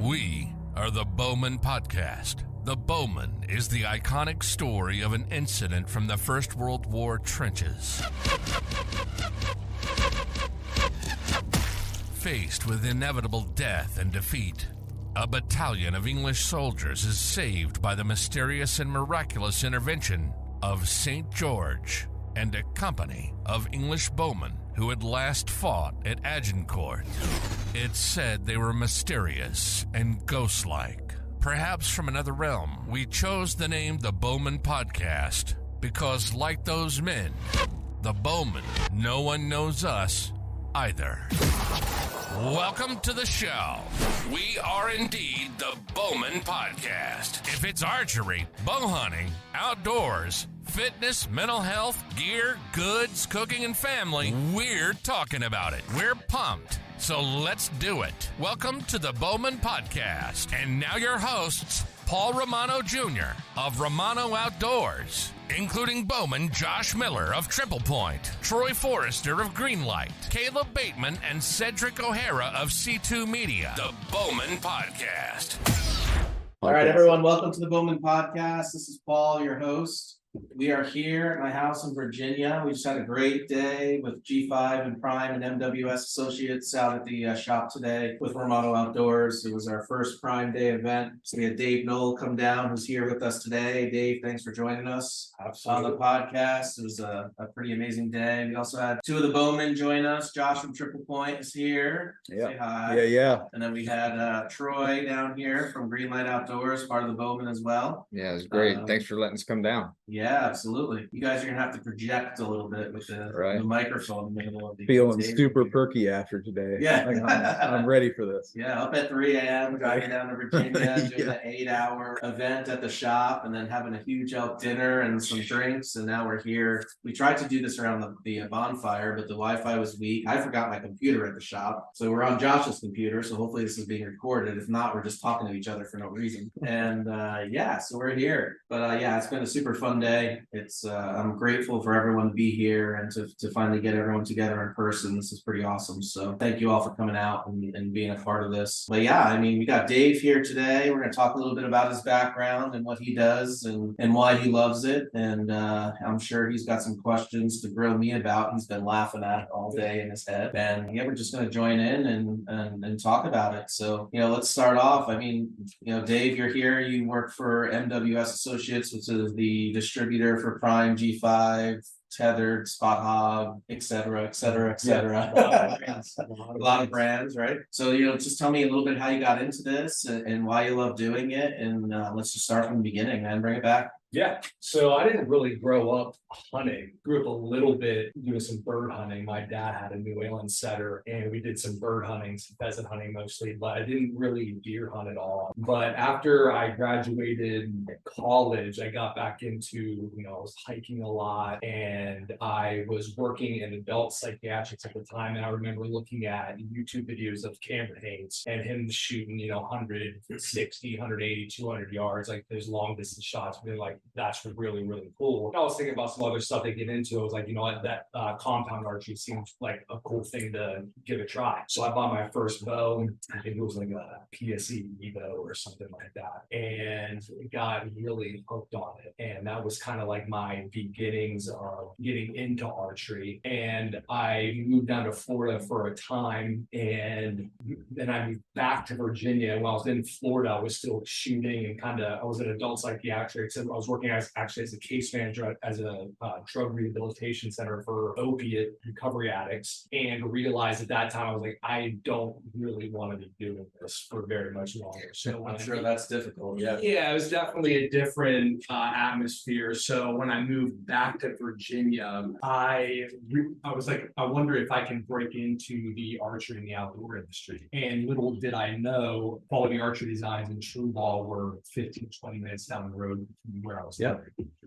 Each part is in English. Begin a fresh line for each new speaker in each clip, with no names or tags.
We are the Bowmen Podcast. The Bowmen is the iconic story of an incident from the First World War trenches. Faced with inevitable death and defeat, a battalion of English soldiers is saved by the mysterious and miraculous intervention of St. George and a company of English bowmen who had last fought at Agincourt. It's said they were mysterious and ghost-like, perhaps from another realm. We chose the name The Bowmen Podcast because, like those men, the bowmen, no one knows us either. Welcome to the show. We are indeed the Bowmen Podcast. If it's archery, bow hunting, outdoors, fitness, mental health, gear, goods, cooking, and family, we're talking about it. We're pumped. So let's do it. Welcome to the Bowmen Podcast. And now your hosts, Paul Romano Jr. of Romano Outdoors, including Bowmen Josh Miller of Triple Point, Troy Forrester of Greenlight, Caleb Bateman, and Cedric O'Hara of C2 Media. The Bowmen Podcast.
All right, everyone, welcome to the Bowmen Podcast. This is Paul, your host. We are here at my house in Virginia. We just had a great day with G5 and Prime and MWS Associates out at the shop today with Romano Outdoors. It was our first Prime Day event. So we had Dave Noll come down, who's here with us today. Dave, thanks for joining us on the podcast. It was a pretty amazing day. We also had two of the Bowmen join us. Josh from Triple Point is here.
Yeah.
Say hi.
Yeah.
And then we had Troy down here from Greenlight Outdoors, part of the Bowmen as well.
Yeah, it was great. Thanks for letting us come down.
Yeah, absolutely. You guys are gonna have to project a little bit with the microphone in the middle of the
Feeling super perky after today.
Yeah.
Like, I'm ready for this.
Yeah, up at 3 a.m. driving down to Virginia, doing an 8-hour event at the shop, and then having a huge elk dinner and some drinks. And now we're here. We tried to do this around the bonfire, but the Wi-Fi was weak. I forgot my computer at the shop, so we're on Josh's computer. So hopefully this is being recorded. If not, we're just talking to each other for no reason. And so we're here. But it's been a super fun day. It's I'm grateful for everyone to be here and to finally get everyone together in person. This is pretty awesome. So thank you all for coming out and being a part of this. But we got Dave here today. We're going to talk a little bit about his background and what he does and why he loves it. And I'm sure he's got some questions to grill me about. He's been laughing at it all day in his head. And we're just going to join in and talk about it. So, let's start off. Dave, you're here. You work for MWS Associates, which is the distributor for Prime, G5, Tethered, Spot Hog, et cetera.
Yeah.
A lot of brands, right? So, just tell me a little bit how you got into this and why you love doing it. And let's just start from the beginning, man. Bring it back.
Yeah, so I didn't really grow up hunting. Grew up a little bit doing some bird hunting. My dad had a New England setter, and we did some bird hunting, some pheasant hunting mostly, but I didn't really deer hunt at all. But after I graduated college, I got back into, I was hiking a lot, and I was working in adult psychiatrics at the time. And I remember looking at YouTube videos of Cameron Haynes and him shooting, 160, 180, 200 yards, like those long distance shots. They're like, that's really, really cool. And I was thinking about some other stuff to get into. I was like, that compound archery seems like a cool thing to give a try. So I bought my first bow. I think it was like a PSE Evo or something like that, and got really hooked on it. And that was kind of like my beginnings of getting into archery. And I moved down to Florida for a time, and then I moved back to Virginia. When I was in Florida, I was still shooting and I was an adult psychiatric. So I was working as a case manager as a drug rehabilitation center for opiate recovery addicts, and realized at that time I was like, I don't really want to be doing this for very much longer. So
I'm sure that's difficult.
Yeah, it was definitely a different atmosphere. So when I moved back to Virginia, I was like, I wonder if I can break into the archery and the outdoor industry. And little did I know, Quality Archery Designs and True Ball were 15, 20 minutes down the road from where I was living.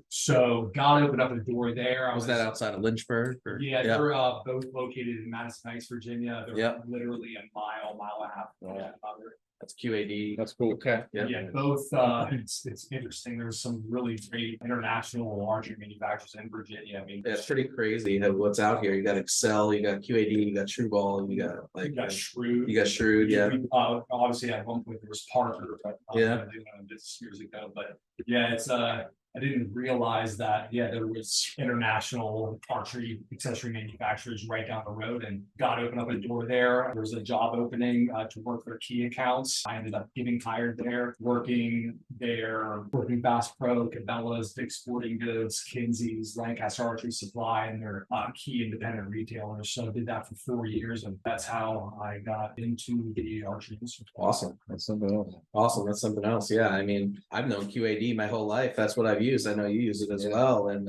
So God opened up a door there.
Was that outside of Lynchburg?
Yeah, they're both located in Madison Heights, Virginia. They're literally a mile and a half from each other.
That's QAD.
That's cool.
Okay, yeah.
Yeah, both, it's interesting. There's some really great international archery manufacturers in Virginia. I mean,
Yeah, it's pretty crazy what's out here. You got Excel, you got QAD, you got True Ball, you got like,
you got Shrewd.
you got Shrewd, yeah.
Obviously at one point there was Parker, but
Yeah.
I did one of this years ago, but yeah, it's I didn't realize that, yeah, there was international archery accessory manufacturers right down the road, and God opened up a door there. There was a job opening to work their key accounts. I ended up getting hired there, working Bass Pro, Cabela's, Dick's Sporting Goods, Kinsey's, Lancaster Archery Supply, and their key independent retailers. So I did that for 4 years, and that's how I got into the archery industry.
Awesome.
That's something else.
Awesome. That's something else. Yeah. I mean, I've known QAD my whole life. That's what I've used. I know you use it as well. And,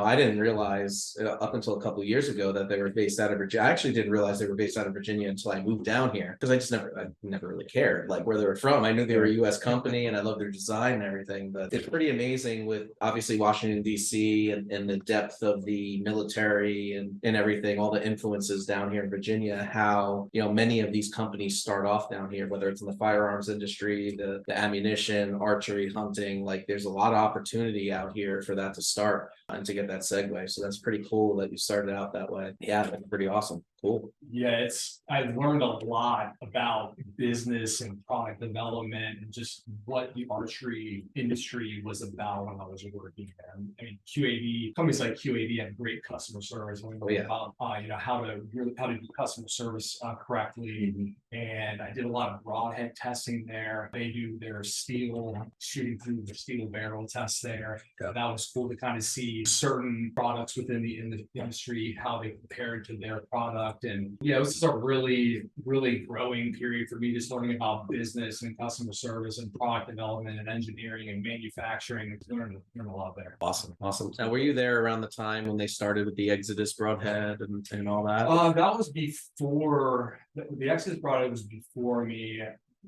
I didn't realize up until a couple of years ago that they were based out of Virginia. I actually didn't realize they were based out of Virginia until I moved down here, because I never really cared like where they were from. I knew they were a US company and I love their design and everything, but it's pretty amazing with obviously Washington, DC and the depth of the military and everything, all the influences down here in Virginia, how, many of these companies start off down here, whether it's in the firearms industry, the ammunition, archery, hunting, like there's a lot of opportunity out here for that to start and to get that segue. So that's pretty cool that you started out that way. Yeah, that's pretty awesome. Cool.
Yeah, I've learned a lot about business and product development and just what the archery industry was about when I was working there. I mean, companies like QAD have great customer service. We learned about how to do customer service correctly. And I did a lot of broadhead testing there. They do their shooting through the steel barrel test there.
Yeah.
That was cool to kind of see certain products within the industry, how they compared to their product. And it was just a really, really growing period for me, just learning about business and customer service and product development and engineering and manufacturing. Learned a lot there.
Awesome. Now, were you there around the time when they started with the Exodus broadhead and all that?
That was before the Exodus broadhead was before me.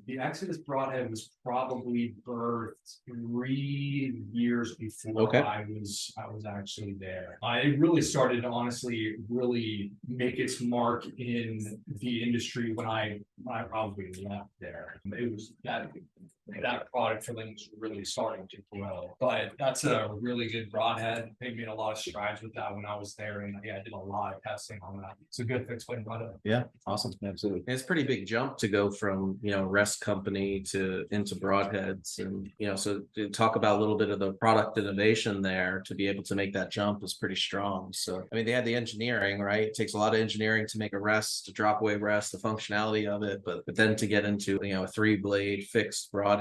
The Exodus broadhead was probably birthed 3 years before I was actually there. It really started to honestly really make its mark in the industry when I probably left there. It was that product for them was really starting to grow. But that's a really good broadhead. They made a lot of strides with that when I was there, and I did a lot of testing on that. It's a good fixed blade broadhead.
Yeah, awesome. Absolutely. And it's a pretty big jump to go from rest company into broadheads, and so to talk about a little bit of the product innovation there to be able to make that jump is pretty strong. So I mean, they had the engineering, right? It takes a lot of engineering to make a rest, a drop away rest, the functionality of it, but then to get into a 3-blade fixed broadhead.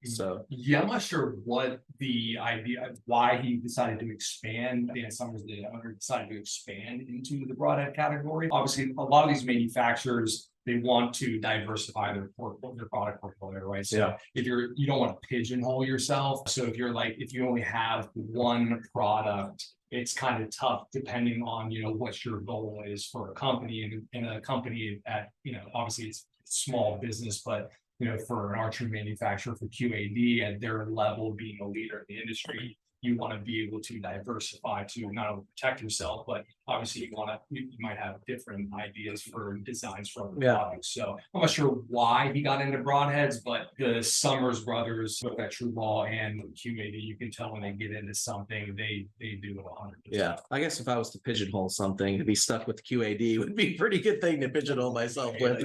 So
yeah, I'm not sure what the idea, why he decided to expand. Dan Summers, the owner, decided to expand into the broadhead category. Obviously, a lot of these manufacturers, they want to diversify their product portfolio, right? So if you don't want to pigeonhole yourself. So if you only have one product, it's kind of tough depending on what your goal is for a company, and a company at obviously it's small business, but for an archery manufacturer, for QAD at their level, being a leader in the industry, you want to be able to diversify to not only protect yourself, but obviously you might have different ideas for designs for other products. So I'm not sure why he got into broadheads, but the Summers brothers, both at True Ball and QAD, you can tell when they get into something, they do it 100%.
Yeah, I guess if I was to pigeonhole something, to be stuck with QAD would be a pretty good thing to pigeonhole myself with.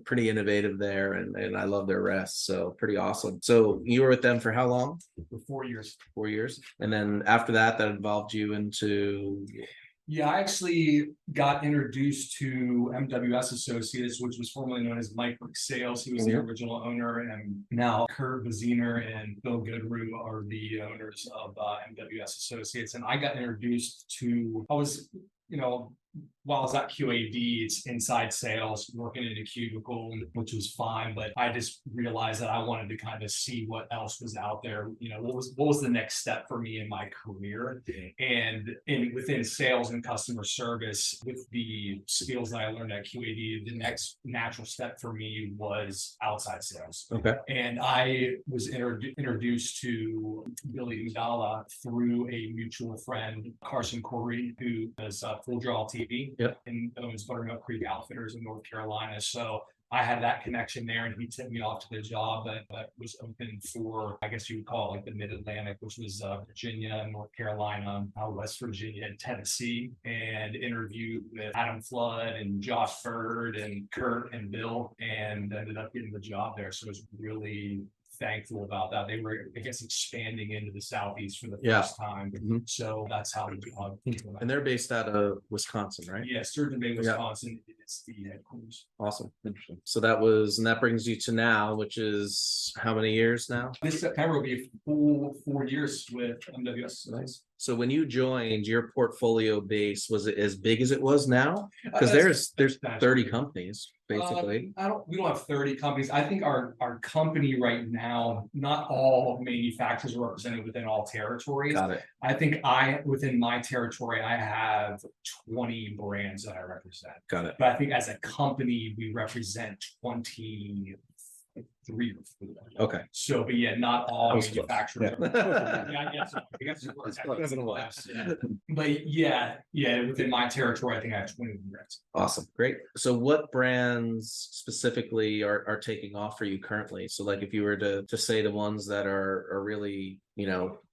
Pretty innovative there, and I love their rest. So pretty awesome. So you were with them for how long?
For 4 years.
4 years. And then after that involved you into...
Yeah, I actually got introduced to MWS Associates, which was formerly known as Mike Brooks Sales. He was the original owner, and now Kurt Baziner and Bill Goodrue are the owners of MWS Associates. And I got introduced to, while I was at QAD, it's inside sales, working in a cubicle, which was fine. But I just realized that I wanted to kind of see what else was out there. What was the next step for me in my career? And within sales and customer service, with the skills that I learned at QAD, the next natural step for me was outside sales.
Okay.
And I was introduced to Billy Udala through a mutual friend, Carson Corey, who does Full Draw TV.
Yep.
And owns Buttermilk Creek Outfitters in North Carolina. So I had that connection there, and he tipped me off to the job that was open for, I guess you would call it like the Mid-Atlantic, which was Virginia, North Carolina, West Virginia, and Tennessee, and interviewed with Adam Flood and Josh Bird and Kurt and Bill, and ended up getting the job there. So it was really thankful about that. They were, I guess, expanding into the Southeast for the first time. So that's how the job came about.
And they're based out of Wisconsin, right?
Yeah, Sturgeon Bay, Wisconsin is the headquarters.
Awesome. Interesting. So that brings you to now, which is how many years now?
This September will be a full 4 years with MWS.
Nice. So when you joined, your portfolio base, was it as big as it was now? Because there's 30 companies, basically.
We don't have 30 companies. I think our company right now, not all manufacturers are represented within all territories.
Got it.
I think within my territory, I have 20 brands that I represent.
Got it.
But I think as a company, we represent 23 or 4.
Okay.
So, but yeah, not all
was close.
manufacturers. I guess it was close. But yeah, within my territory, I think I have 20 brands.
Awesome. Great. So what brands specifically are taking off for you currently? So like if you were to say the ones that are really,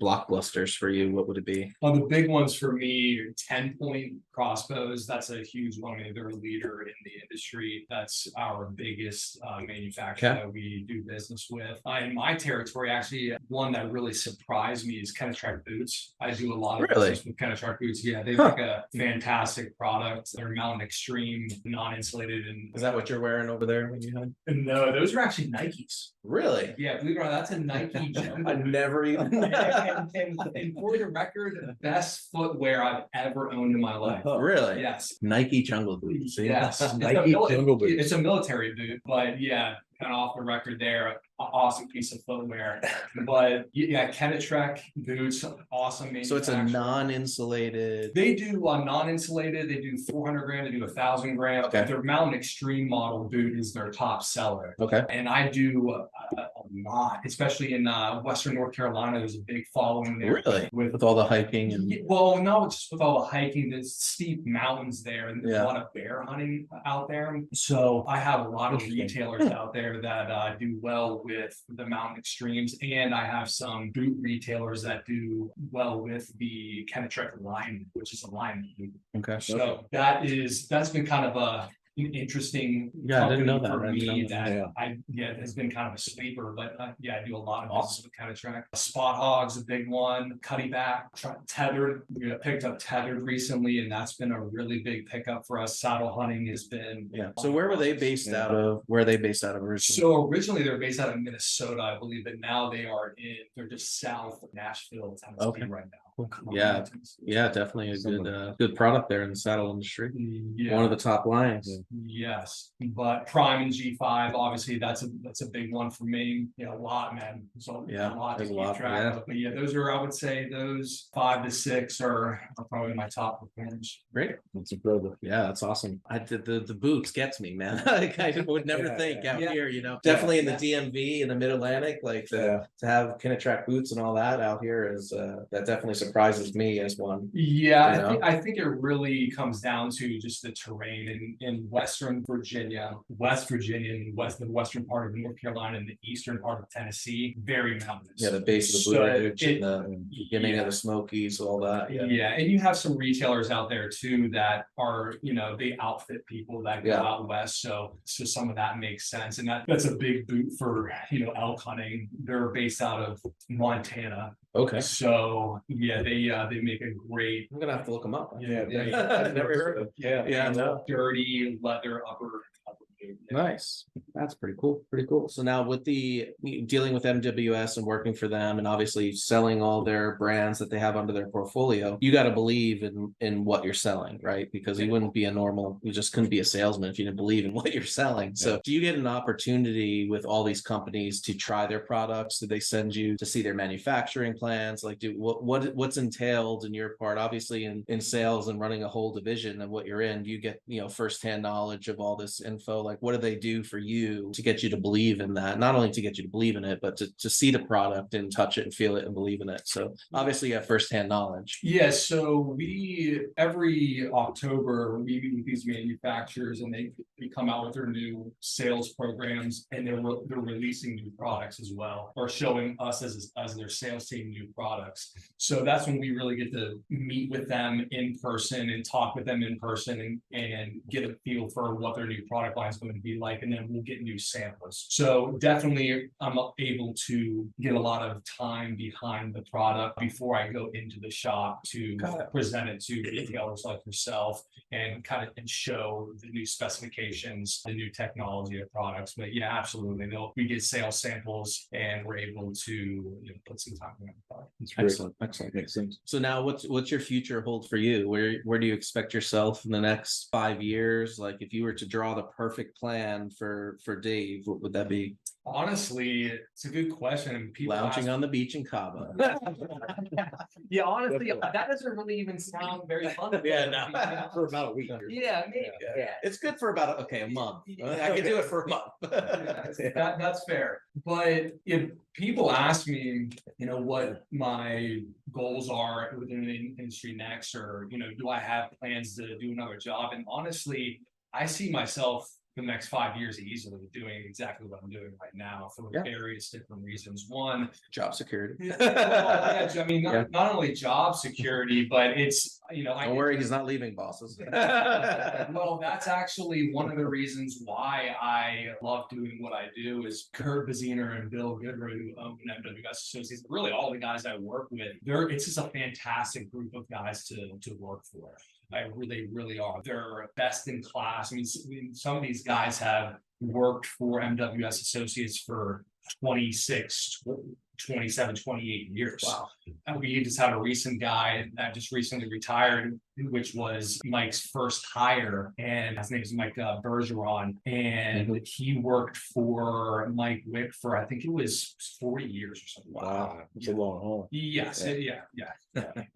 blockbusters for you, what would it be?
The big ones for me are 10-point crossbows. That's a huge one. I mean, they're a leader in the industry. That's our biggest manufacturer that we do business with. In my territory, actually, one that really surprised me is Kenetrek boots. I do a lot of business with Kenetrek boots. Yeah, they make a fantastic product. They're Mountain Extreme, non-insulated. And
Is that what you're wearing over there when you had?
No, those are actually Nikes.
Really?
Yeah, believe it or not, that's a Nike.
I never even.
And for the record, the best footwear I've ever owned in my life.
Really?
Yes.
Nike jungle boots. See?
Yes.
Nike jungle boots.
It's a military boot, but yeah, kind of off the record there. Awesome piece of footwear. But yeah, Kenetrek boots, awesome.
So it's a
manufacturer.
non-insulated.
They do non-insulated. They do 400 gram. They do 1,000 gram.
Okay.
Their Mountain Extreme model boot is their top seller.
Okay.
And I do a lot, especially in Western North Carolina. There's a big following there.
Really? With all the hiking and.
Well, no, just with all the hiking, there's steep mountains there, and there's
Yeah.
a lot of bear hunting out there. So I have a lot of retailers out there that do well with the Mountain Extremes, and I have some boot retailers that do well with the Kenetrek line, which is a line boot.
Okay.
So that's been kind of an interesting
Yeah, I didn't know
company
that.
for
I didn't
me
know that.
it has been kind of a sleeper, but I do a lot of business with Kenetrek. Spot Hog's a big one. Cuddy Back, Tethered. We picked up Tethered recently, and that's been a really big pickup for us. Saddle hunting has been.
Yeah. So where were they based out of? Where are they based out of originally?
So originally they're based out of Minnesota, I believe, but now they're just south of Nashville, Tennessee right now.
Yeah. Yeah, definitely a good product there in the saddle industry.
Yeah.
One of the top lines.
Yes, but Prime and G5, obviously that's a big one for me. A lot, man. So
Yeah,
a lot to
there's a
keep
lot,
track
yeah.
of. But yeah, those are, I would say, those 5 to 6 are probably my top performers.
Great.
That's incredible.
Yeah, that's awesome. I did the boots gets me, man. Like, I would never think out
Yeah.
here, definitely in the DMV in the Mid-Atlantic, like to have Kenetrek boots and all that out here is that definitely surprises me as one.
Yeah, I think it really comes down to just the terrain in Western Virginia, West Virginia, and the western part of North Carolina, and the eastern part of Tennessee, very mountainous.
Yeah, the base of the Blue Ridge and the beginning of the Smokies, all that.
Yeah, and you have some retailers out there too that are, they outfit people that go out west. So some of that makes sense. And that's a big boot for, elk hunting. They're based out of Montana.
Okay.
So yeah, they make a great.
I'm gonna have to look them up.
Yeah,
I've never heard of. Yeah, no.
Dirty leather upper.
Nice. That's pretty cool. Pretty cool. So now with dealing with MWS and working for them and obviously selling all their brands that they have under their portfolio, you got to believe in what you're selling, right? Because you just couldn't be a salesman if you didn't believe in what you're selling. So do you get an opportunity with all these companies to try their products? Do they send you to see their manufacturing plans? Like what's entailed in your part, obviously in sales and running a whole division of what you're in? Do you get, firsthand knowledge of all this info? Like, what do they do for you to get you to believe in that? Not only to get you to believe in it, but to see the product and touch it and feel it and believe in it. So obviously you have firsthand knowledge.
Yeah, so we every October we meet with these manufacturers and they come out with their new sales programs and they're releasing new products as well, or showing us as their sales team new products. So that's when we really get to meet with them in person and talk with them in person and get a feel for what their new product line is going to be like, and then we'll get new samples. So definitely I'm able to get a lot of time behind the product before I go into the shop to present it to retailers like yourself and kind of show the new specifications, the new technology of products. But yeah, absolutely. We get sales samples and we're able to put some time in the product.
Excellent. Excellent.
Makes sense.
So now what's your future hold for you? Where do you expect yourself in the next 5 years? Like, if you were to draw the perfect plan for Dave, what would that be?
Honestly, it's a good question. And people
Lounging on the beach in Cabo.
Yeah, honestly, that doesn't really even sound very fun.
Yeah, no.
For about a week.
Yeah, maybe.
Yeah. It's good for about a month. I could do it for a month.
That's fair. But if people ask me, what my goals are within the industry next, or, do I have plans to do another job? And honestly, I see myself the next 5 years easily doing exactly what I'm doing right now for various different reasons. One,
job security.
I mean, not only job security, but it's,
don't worry, he's not leaving, bosses.
Well, that's actually one of the reasons why I love doing what I do. Is Kurt Baziner and Bill Goodrow, who own MWS Associates, really all the guys I work with, it's just a fantastic group of guys to work for. They really are. They're best in class. I mean, some of these guys have worked for MWS Associates for 26, 27, 28 years. Wow. And we just had a recent guy that just recently retired, which was Mike's first hire, and his name is Mike Bergeron, and he worked for Mike Wick for, I think it was 40 years or something.
Wow, it's a long haul.
Yes, yeah.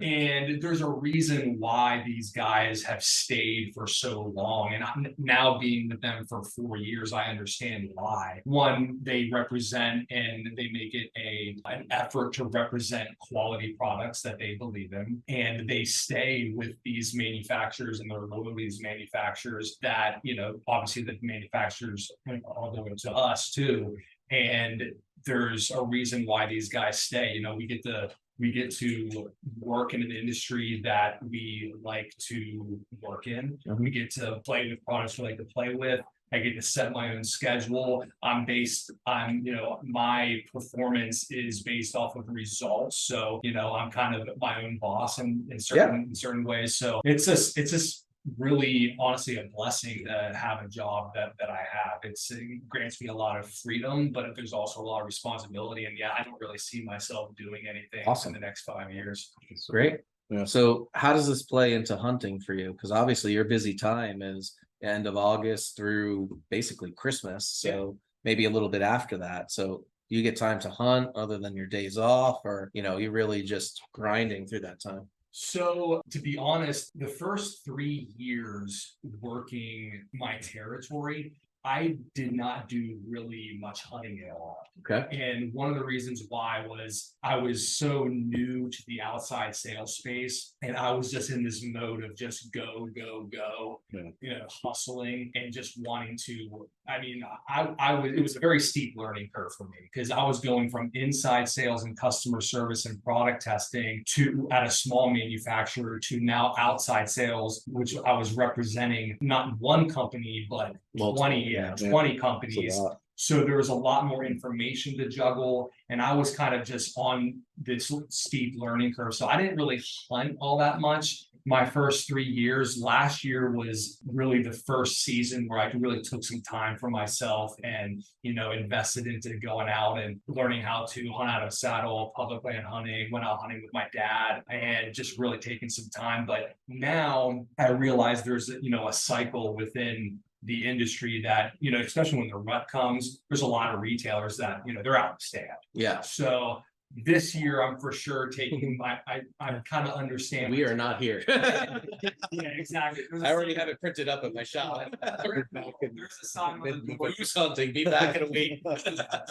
And there's a reason why these guys have stayed for so long, and now being with them for 4 years, I understand why. One, they represent and they make it an effort to represent quality products that they believe in, and they stay with these manufacturers and they're loyal to these manufacturers that, obviously the manufacturers are loyal to us too. And there's a reason why these guys stay. We get to work in an industry that we like to work in. We get to play with products we like to play with. I get to set my own schedule. My performance is based off of results. So, I'm kind of my own boss in certain ways. So it's just really honestly a blessing to have a job that I have. It grants me a lot of freedom, but there's also a lot of responsibility. And I don't really see myself doing anything in the next 5 years.
Great.
Yeah.
So how does this play into hunting for you? Because obviously your busy time is end of August through basically Christmas. So maybe a little bit after that. So you get time to hunt other than your days off, or, you're really just grinding through that time?
So to be honest, the first 3 years working my territory, I did not do really much hunting at all.
Okay.
And one of the reasons why was I was so new to the outside sales space, and I was just in this mode of just go, hustling and just wanting to. I mean, it was a very steep learning curve for me, because I was going from inside sales and customer service and product testing to at a small manufacturer to now outside sales, which I was representing not one company, but 20 companies. So there was a lot more information to juggle, and I was kind of just on this steep learning curve. So I didn't really hunt all that much my first 3 years. Last year was really the first season where I really took some time for myself and, invested into going out and learning how to hunt out of saddle, public land hunting, went out hunting with my dad, and just really taking some time. But now I realize there's, a cycle within the industry that, especially when the rut comes, there's a lot of retailers that, they're out to stay out.
Yeah.
So this year I'm for sure taking I kind of understand.
We are not here.
Yeah, exactly.
I already have it printed up at my shop.
There's a sign on the door.
Moose hunting, be back in a week.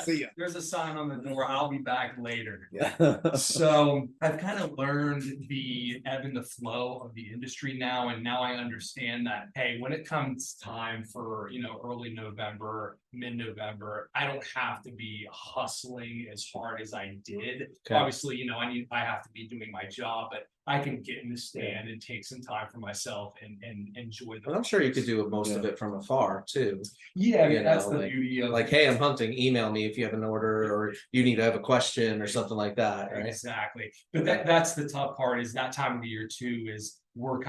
See ya.
There's a sign on the door. I'll be back later.
Yeah.
So I've kind of learned the ebb and the flow of the industry now, and now I understand that, hey, when it comes time for, early November, mid-November, I don't have to be hustling as hard as I did.
Okay.
Obviously, I have to be doing my job, but I can get in the stand and take some time for myself and enjoy
And I'm sure you could do most of it from afar too.
Yeah, I mean,
You
that's
know,
the
like-
beauty of
Like, hey, I'm hunting, email me if you have an order or you need to have a question or something like that, right?
Exactly. But that's the tough part, is that time of the year too, is we're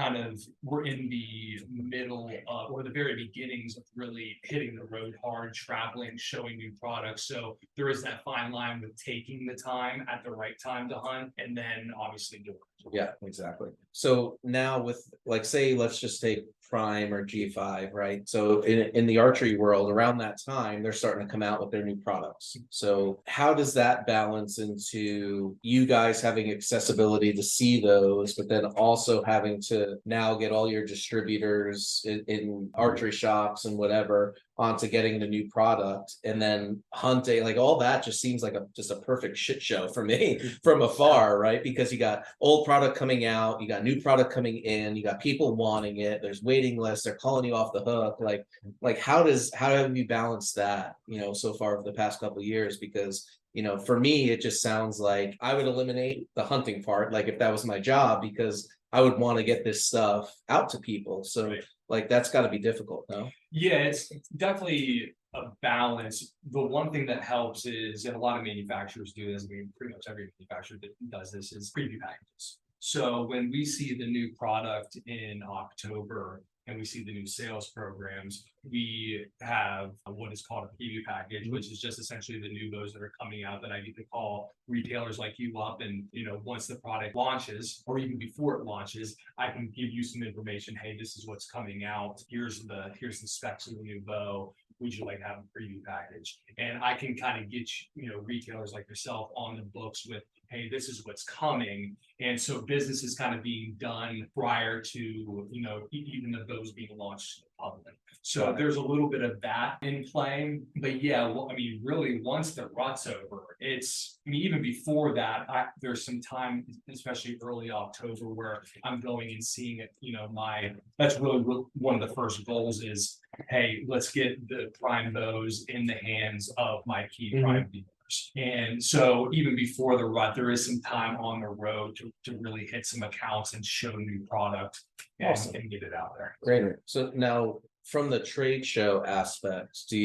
in the middle of, or the very beginnings of really hitting the road hard, traveling, showing new products. So there is that fine line with taking the time at the right time to hunt, and then obviously doing it.
Yeah, exactly. So now with, like, say, let's just take Prime or G5, right? So in the archery world, around that time, they're starting to come out with their new products. So how does that balance into you guys having accessibility to see those, but then also having to now get all your distributors in archery shops and whatever onto getting the new product, and then hunting, like all that just seems like just a perfect shit show for me from afar, right? Because you got old product coming out, you got new product coming in, you got people wanting it, there's waiting lists, they're calling you off the hook. Like how have you balanced that, so far over the past couple of years? Because for me, it just sounds like I would eliminate the hunting part, like if that was my job, because I would want to get this stuff out to people. So
Right.
like that's got to be difficult, no?
Yeah, it's definitely a balance. The one thing that helps is, and a lot of manufacturers do this, I mean, pretty much every manufacturer that does this, is preview packages. So when we see the new product in October and we see the new sales programs, we have what is called a preview package, which is just essentially the new bows that are coming out that I get to call retailers like you up. And, once the product launches, or even before it launches, I can give you some information. Hey, this is what's coming out. Here's the specs of the new bow. Would you like to have a preview package? And I can kind of get, retailers like yourself on the books with, hey, this is what's coming. And so business is kind of being done prior to, even the bows being launched to the public. So there's a little bit of that in play. But yeah, well, I mean, really, once the rut's over, even before that, there's some time, especially early October, where I'm going and seeing it, that's really one of the first goals is, hey, let's get the prime bows in the hands of my key prime dealers. And so even before the rut, there is some time on the road to really hit some accounts and show new product and,
Awesome.
and get it out there.
Great. So now from the trade show aspects, are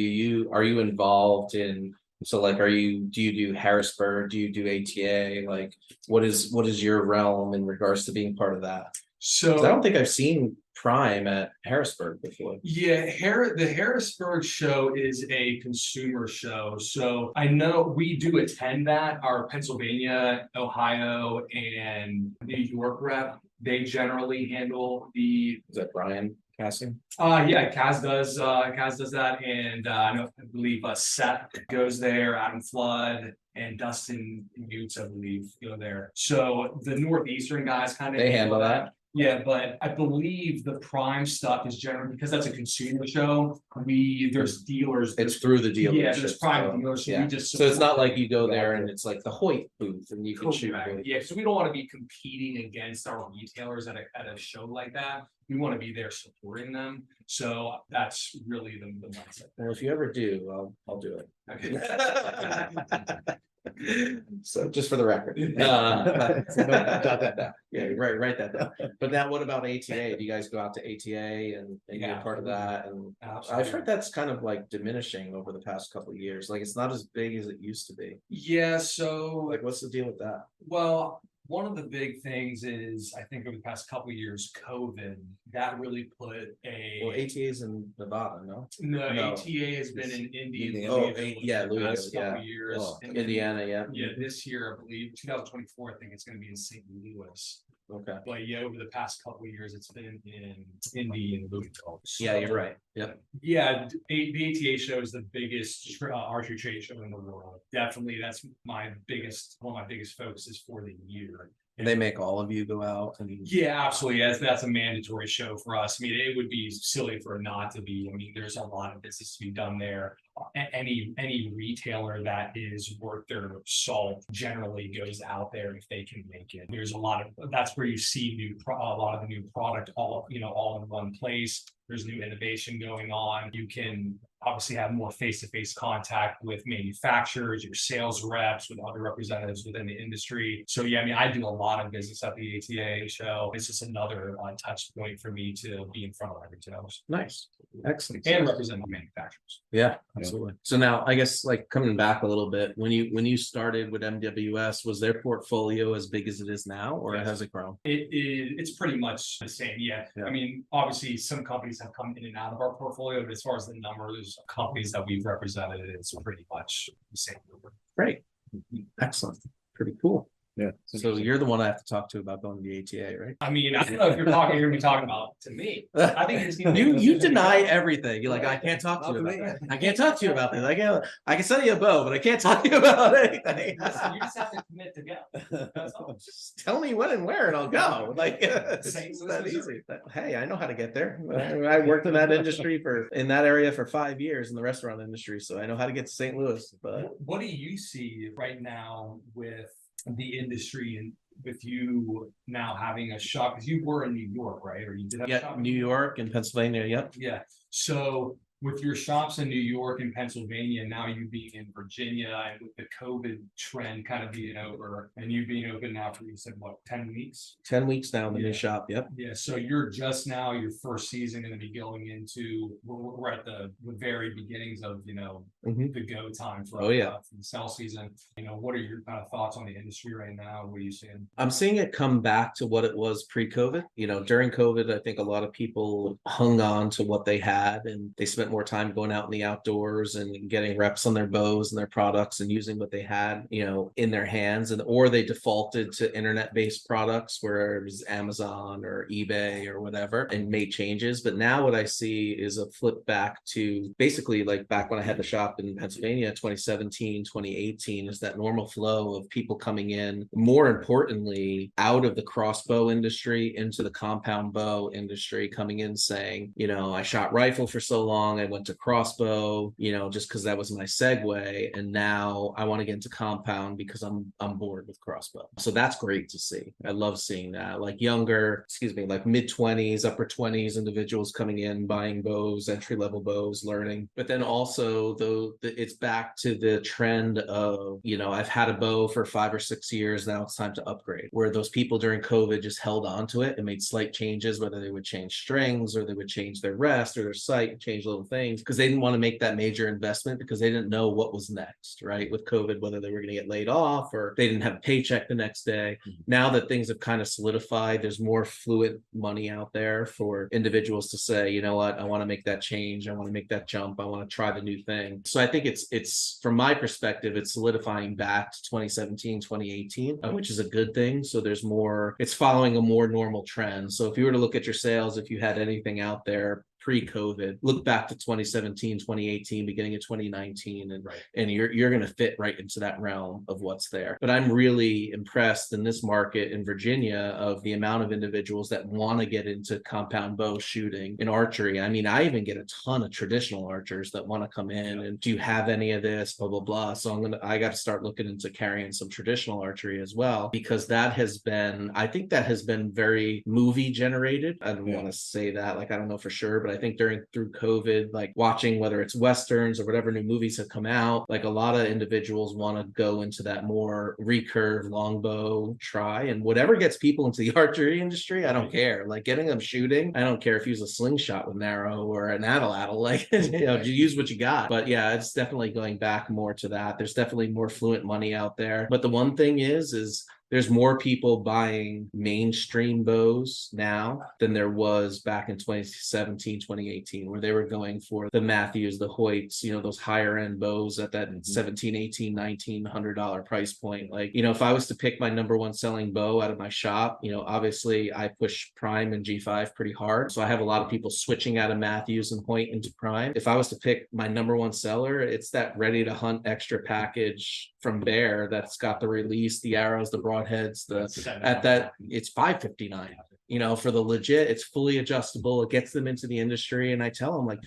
you involved in, so like, do you do Harrisburg? Do you do ATA? Like, what is your realm in regards to being part of that? 'Cause
So
I don't think I've seen Prime at Harrisburg before.
yeah, the Harrisburg show is a consumer show. So I know we do attend that. Our Pennsylvania, Ohio, and New York rep, they generally handle the
Is that Brian Casting?
yeah, Kaz does that, and I believe Seth goes there, Adam Flood and Dustin Utes, I believe, go there. So the Northeastern guys kind of
They handle that?
Yeah, but I believe the prime stuff is generally, because that's a consumer show, there's dealers.
It's through the dealership.
Yeah, there's prime dealers, so
yeah.
we just.
So it's not
support
like you go there and it's like the Hoyt booth and you can shoot.
Correct. Yeah, so we don't want to be competing against our retailers at a show like that. We want to be there supporting them. So that's really the mindset.
Well, if you ever do, I'll do it.
Okay.
So just for the record. Jot that down. Yeah, write that down. But now what about ATA? Do you guys go out to ATA and be a part of that? And I've heard that's kind of like diminishing over the past couple of years. Like it's not as big as it used to be.
Yeah, so
Like what's the deal with that?
well, one of the big things is, I think over the past couple of years, COVID, that really put
Well, ATA's in Nevada, no?
No,
No.
ATA has been in Indy.
Oh,
Louisville
yeah,
the past
Louisville,
couple
yeah.
Years.
Oh,
And then,
Indiana, yeah.
Yeah, this year, I believe, 2024, I think it's gonna be in St. Louis.
Okay.
But yeah, over the past couple of years, it's been in Indy and Louisville.
Yeah, you're right. Yep.
Yeah, the ATA show is the biggest archery trade show in the world. Definitely, that's one of my biggest focuses for the year.
And they make all of you go out and
Yeah, absolutely. That's a mandatory show for us. I mean, it would be silly for it not to be. I mean, there's a lot of business to be done there. Any retailer that is worth their salt generally goes out there if they can make it. There's a lot of, that's where you see a lot of the new product all in one place. There's new innovation going on. You can obviously have more face-to-face contact with manufacturers, your sales reps, with other representatives within the industry. So yeah, I mean, I do a lot of business at the ATA show. It's just another touch point for me to be in front of retailers.
nice. Excellent.
And represent the manufacturers.
Yeah, absolutely. So now I guess like coming back a little bit, when you started with MWS, was their portfolio as big as it is now, or
Yes.
has it grown?
It's pretty much the same. Yeah.
Yeah.
I mean, obviously some companies have come in and out of our portfolio, but as far as the numbers of companies that we've represented, it's pretty much the same number.
Great. Excellent. Pretty cool.
Yeah.
So you're the one I have to talk to about going to the ATA, right?
I mean, I don't know if you're gonna be talking about to me. I think it's
You deny everything. You're like, I can't talk to you about that. I can't talk to you about this. I can sell you a bow, but I can't talk to you about anything.
Listen, you just have to commit to go. That's all.
Just tell me when and where and I'll go. Like it's
St.
just
Louis,
that
Missouri.
easy. Hey, I know how to get there. I worked in that industry in that area for 5 years in the restaurant industry. So I know how to get to St. Louis. But
What do you see right now with the industry and with you now having a shop? Because you were in New York, right? Or you did have a
yeah,
shop in
New York and Pennsylvania. Yep.
Yeah. So with your shops in New York and Pennsylvania, and now you being in Virginia, and with the COVID trend kind of being over, and you being open now for, you said, what, 10 weeks?
10 weeks now in the
Yeah.
new shop. Yep.
Yeah. So you're just now, your first season going to be going into, we're at the very beginnings of,
Mhm.
the go time for,
Oh, yeah.
For the sell season. What are your kind of thoughts on the industry right now? What are you seeing?
I'm seeing it come back to what it was pre-COVID. During COVID, I think a lot of people hung on to what they had and they spent more time going out in the outdoors and getting reps on their bows and their products and using what they had, in their hands, or they defaulted to internet-based products where it was Amazon or eBay or whatever and made changes. But now what I see is a flip back to basically like back when I had the shop in Pennsylvania, 2017, 2018, is that normal flow of people coming in, more importantly, out of the crossbow industry into the compound bow industry, coming in saying, I shot rifle for so long, I went to crossbow, just because that was my segue, and now I want to get into compound because I'm bored with crossbow. So that's great to see. I love seeing that, like like mid-20s, upper 20s individuals coming in, buying bows, entry-level bows, learning. But then also it's back to the trend of, I've had a bow for 5 or 6 years, now it's time to upgrade, where those people during COVID just held on to it and made slight changes, whether they would change strings or they would change their rest or their sight, change little things, because they didn't want to make that major investment because they didn't know what was next, right? With COVID, whether they were going to get laid off or they didn't have a paycheck the next day. Mm-hmm. Now that things have kind of solidified, there's more fluid money out there for individuals to say, you know what, I want to make that change. I want to make that jump. I want to try the new thing. So I think it's from my perspective, it's solidifying back to 2017, 2018, which is a good thing. So it's following a more normal trend. So if you were to look at your sales, if you had anything out there pre-COVID, look back to 2017, 2018, beginning of 2019, and you're going to fit right into that realm of what's there. But I'm really impressed in this market in Virginia of the amount of individuals that want to get into compound bow shooting and archery. I mean, I even get a ton of traditional archers that want to come in and do you have any of this, blah, blah, blah. So I got to start looking into carrying some traditional archery as well, because I think that has been very movie generated. I don't want to say that, I don't know for sure, but I think through COVID, watching whether it's Westerns or whatever new movies have come out, a lot of individuals want to go into that more recurve longbow try, and whatever gets people into the archery industry, I don't care. Getting them shooting, I don't care if you use a slingshot with an arrow or an atlatl, you use what you got. But yeah, it's definitely going back more to that. There's definitely more fluent money out there. But the one thing is there's more people buying mainstream bows now than there was back in 2017, 2018, where they were going for the Matthews, the Hoyts, those higher end bows at that 17, 18, $1,900 price point. Like, if I was to pick my number one selling bow out of my shop, obviously I push Prime and G5 pretty hard. So I have a lot of people switching out of Matthews and Hoyt into Prime. If I was to pick my number one seller, it's that Ready to Hunt extra package from Bear that's got the release, the arrows, the broadheads, it's $559. For the legit, it's fully adjustable. It gets them into the industry. And I tell them, like,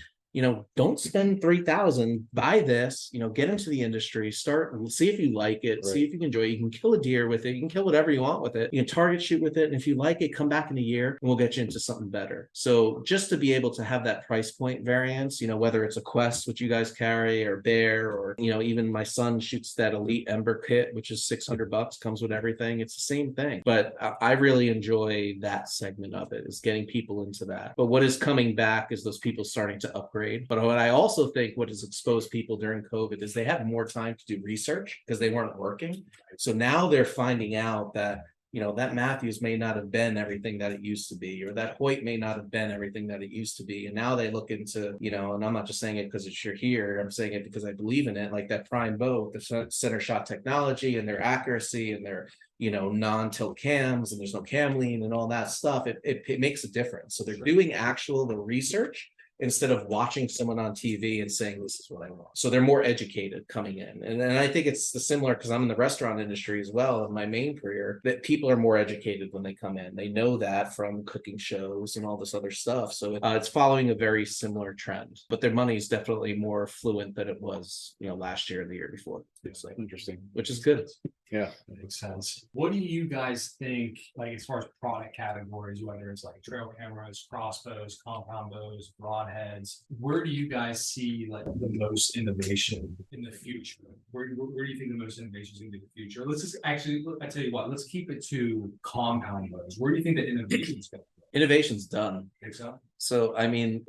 don't spend $3,000, buy this, get into the industry, see if you like it, see if you can enjoy it. You can kill a deer with it. You can kill whatever you want with it. You can target shoot with it. And if you like it, come back in a year and we'll get you into something better. So just to be able to have that price point variance, whether it's a Quest, which you guys carry, or Bear, or, even my son shoots that Elite Ember kit, which is $600, comes with everything. It's the same thing. But I really enjoy that segment of it, is getting people into that. But what is coming back is those people starting to upgrade. But what I also think what has exposed people during COVID is they have more time to do research because they weren't working. So now they're finding out that, that Matthews may not have been everything that it used to be, or that Hoyt may not have been everything that it used to be. And now they look into, and I'm not just saying it because you're here, I'm saying it because I believe in it, like that Prime bow, the center shot technology and their accuracy and their, non-tilt cams, and there's no cam lean and all that stuff. It makes a difference. So they're doing the research instead of watching someone on TV and saying, this is what I want. So they're more educated coming in. And I think it's the similar, because I'm in the restaurant industry as well in my main career, that people are more educated when they come in. They know that from cooking shows and all this other stuff. So it's following a very similar trend, but their money is definitely more fluent than it was, last year and the year before. It's like
Interesting.
which is good.
Yeah.
That makes sense. What do you guys think, like, as far as product categories, whether it's like trail cameras, crossbows, compound bows, broadheads, where do you guys see like the most innovation in the future? Where do you think the most innovation is going to be in the future? Let's just actually, I tell you what, let's keep it to compound bows. Where do you think that innovation is going to be?
Innovation's done.
Think so?
So, I mean,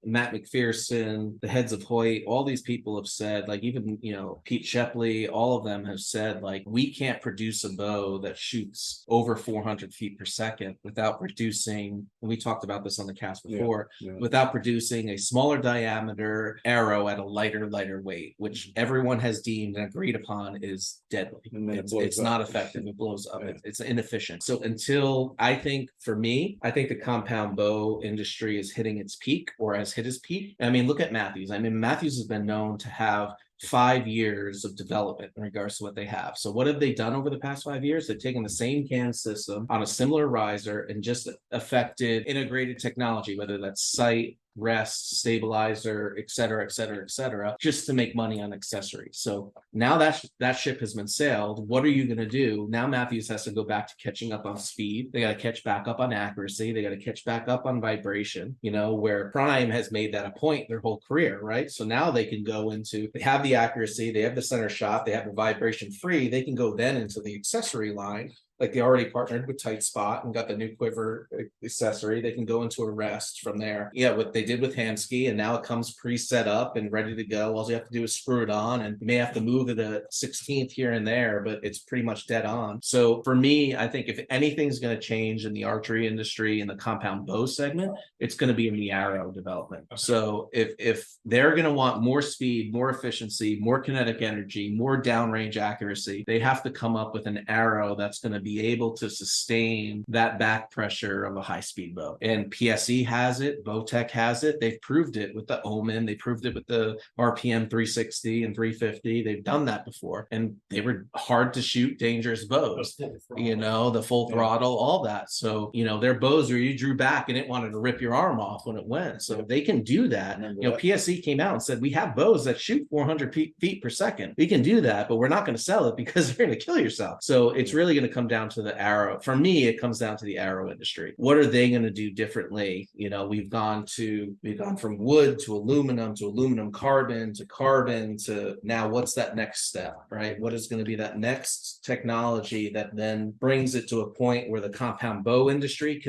Matt McPherson, the heads of Hoyt, all these people have said, like, even, Pete Shepley, all of them have said, like, we can't produce a bow that shoots over 400 feet per second without producing, and we talked about this on the cast before, without producing a smaller diameter arrow at a lighter weight, which everyone has deemed and agreed upon is deadly. It's not effective. It blows up. It's inefficient. So until, I think, for me, I think the compound bow industry is hitting its peak, or has hit its peak. I mean, look at Matthews. I mean, Matthews has been known to have 5 years of development in regards to what they have. So what have they done over the past 5 years? They've taken the same can system on a similar riser and just affected integrated technology, whether that's sight, rest, stabilizer, et cetera, just to make money on accessories. So now that ship has been sailed. What are you going to do? Now Matthews has to go back to catching up on speed. They got to catch back up on accuracy. They got to catch back up on vibration, where Prime has made that a point their whole career, right? So now they can go into, they have the accuracy, they have the center shot, they have the vibration free. They can go then into the accessory line. Like they already partnered with Tight Spot and got the new quiver accessory. They can go into a rest from there. Yeah, what they did with Hamsky, and now it comes pre-set up and ready to go. All you have to do is screw it on, and you may have to move it a 16th here and there, but it's pretty much dead on. So for me, I think if anything's going to change in the archery industry and the compound bow segment, it's going to be in the arrow development. Okay. So if they're going to want more speed, more efficiency, more kinetic energy, more downrange accuracy, they have to come up with an arrow that's going to be able to sustain that back pressure of a high-speed bow. And PSE has it, Bowtech has it. They've proved it with the Omen. They proved it with the RPM 360 and 350. They've done that before, and they were hard to shoot, dangerous bows. The full throttle, all that. So their bows where you drew back and it wanted to rip your arm off when it went. So they can do that. PSE came out and said, we have bows that shoot 400 feet per second. We can do that, but we're not going to sell it because you're going to kill yourself. So it's really going to come down to the arrow. For me, it comes down to the arrow industry. What are they going to do differently? We've gone from wood to aluminum carbon to now what's that next step, right? What is going to be that next technology that then brings it to a point where the compound bow industry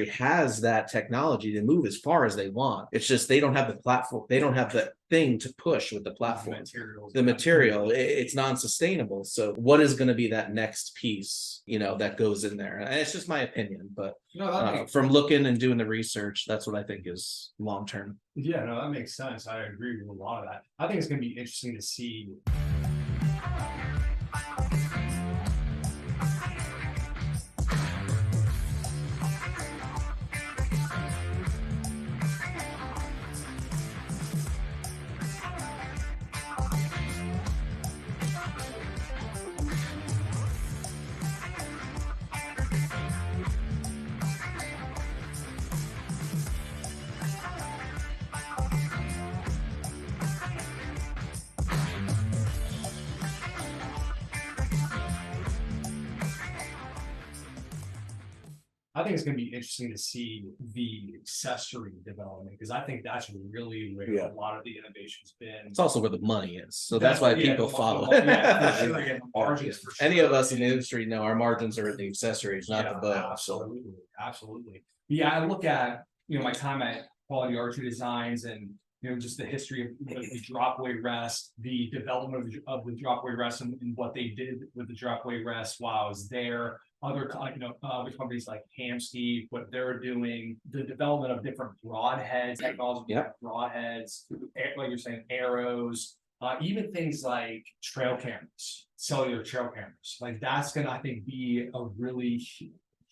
has that technology to move as far as they want. It's just they don't have the platform, they don't have the thing to push with the platform.
Materials.
The material, it's non-sustainable. So what is going to be that next piece, that goes in there? And it's just my opinion, but
No, that makes,
from looking and doing the research, that's what I think is long term.
yeah, no, that makes sense. I agree with a lot of that. I think it's gonna be interesting to see. I think it's going to be interesting to see the accessory development, because I think that's really where
Yeah.
a lot of the innovation's been.
It's also where the money is. So that's why people follow.
Yeah, for sure, yeah, the margins for sure.
Any of us in the industry know our margins are in the accessories, not the bow. So
Absolutely, absolutely. Yeah, I look at, my time at Quality Archery Designs and, just the history of the drop weight rest, the development of the drop weight rest and what they did with the drop weight rest while I was there. Other companies like Hamsky, what they're doing, the development of different broadheads, technology, broadheads, like you're saying, arrows, even things like trail cameras, cellular trail cameras. Like that's gonna, I think, be a really,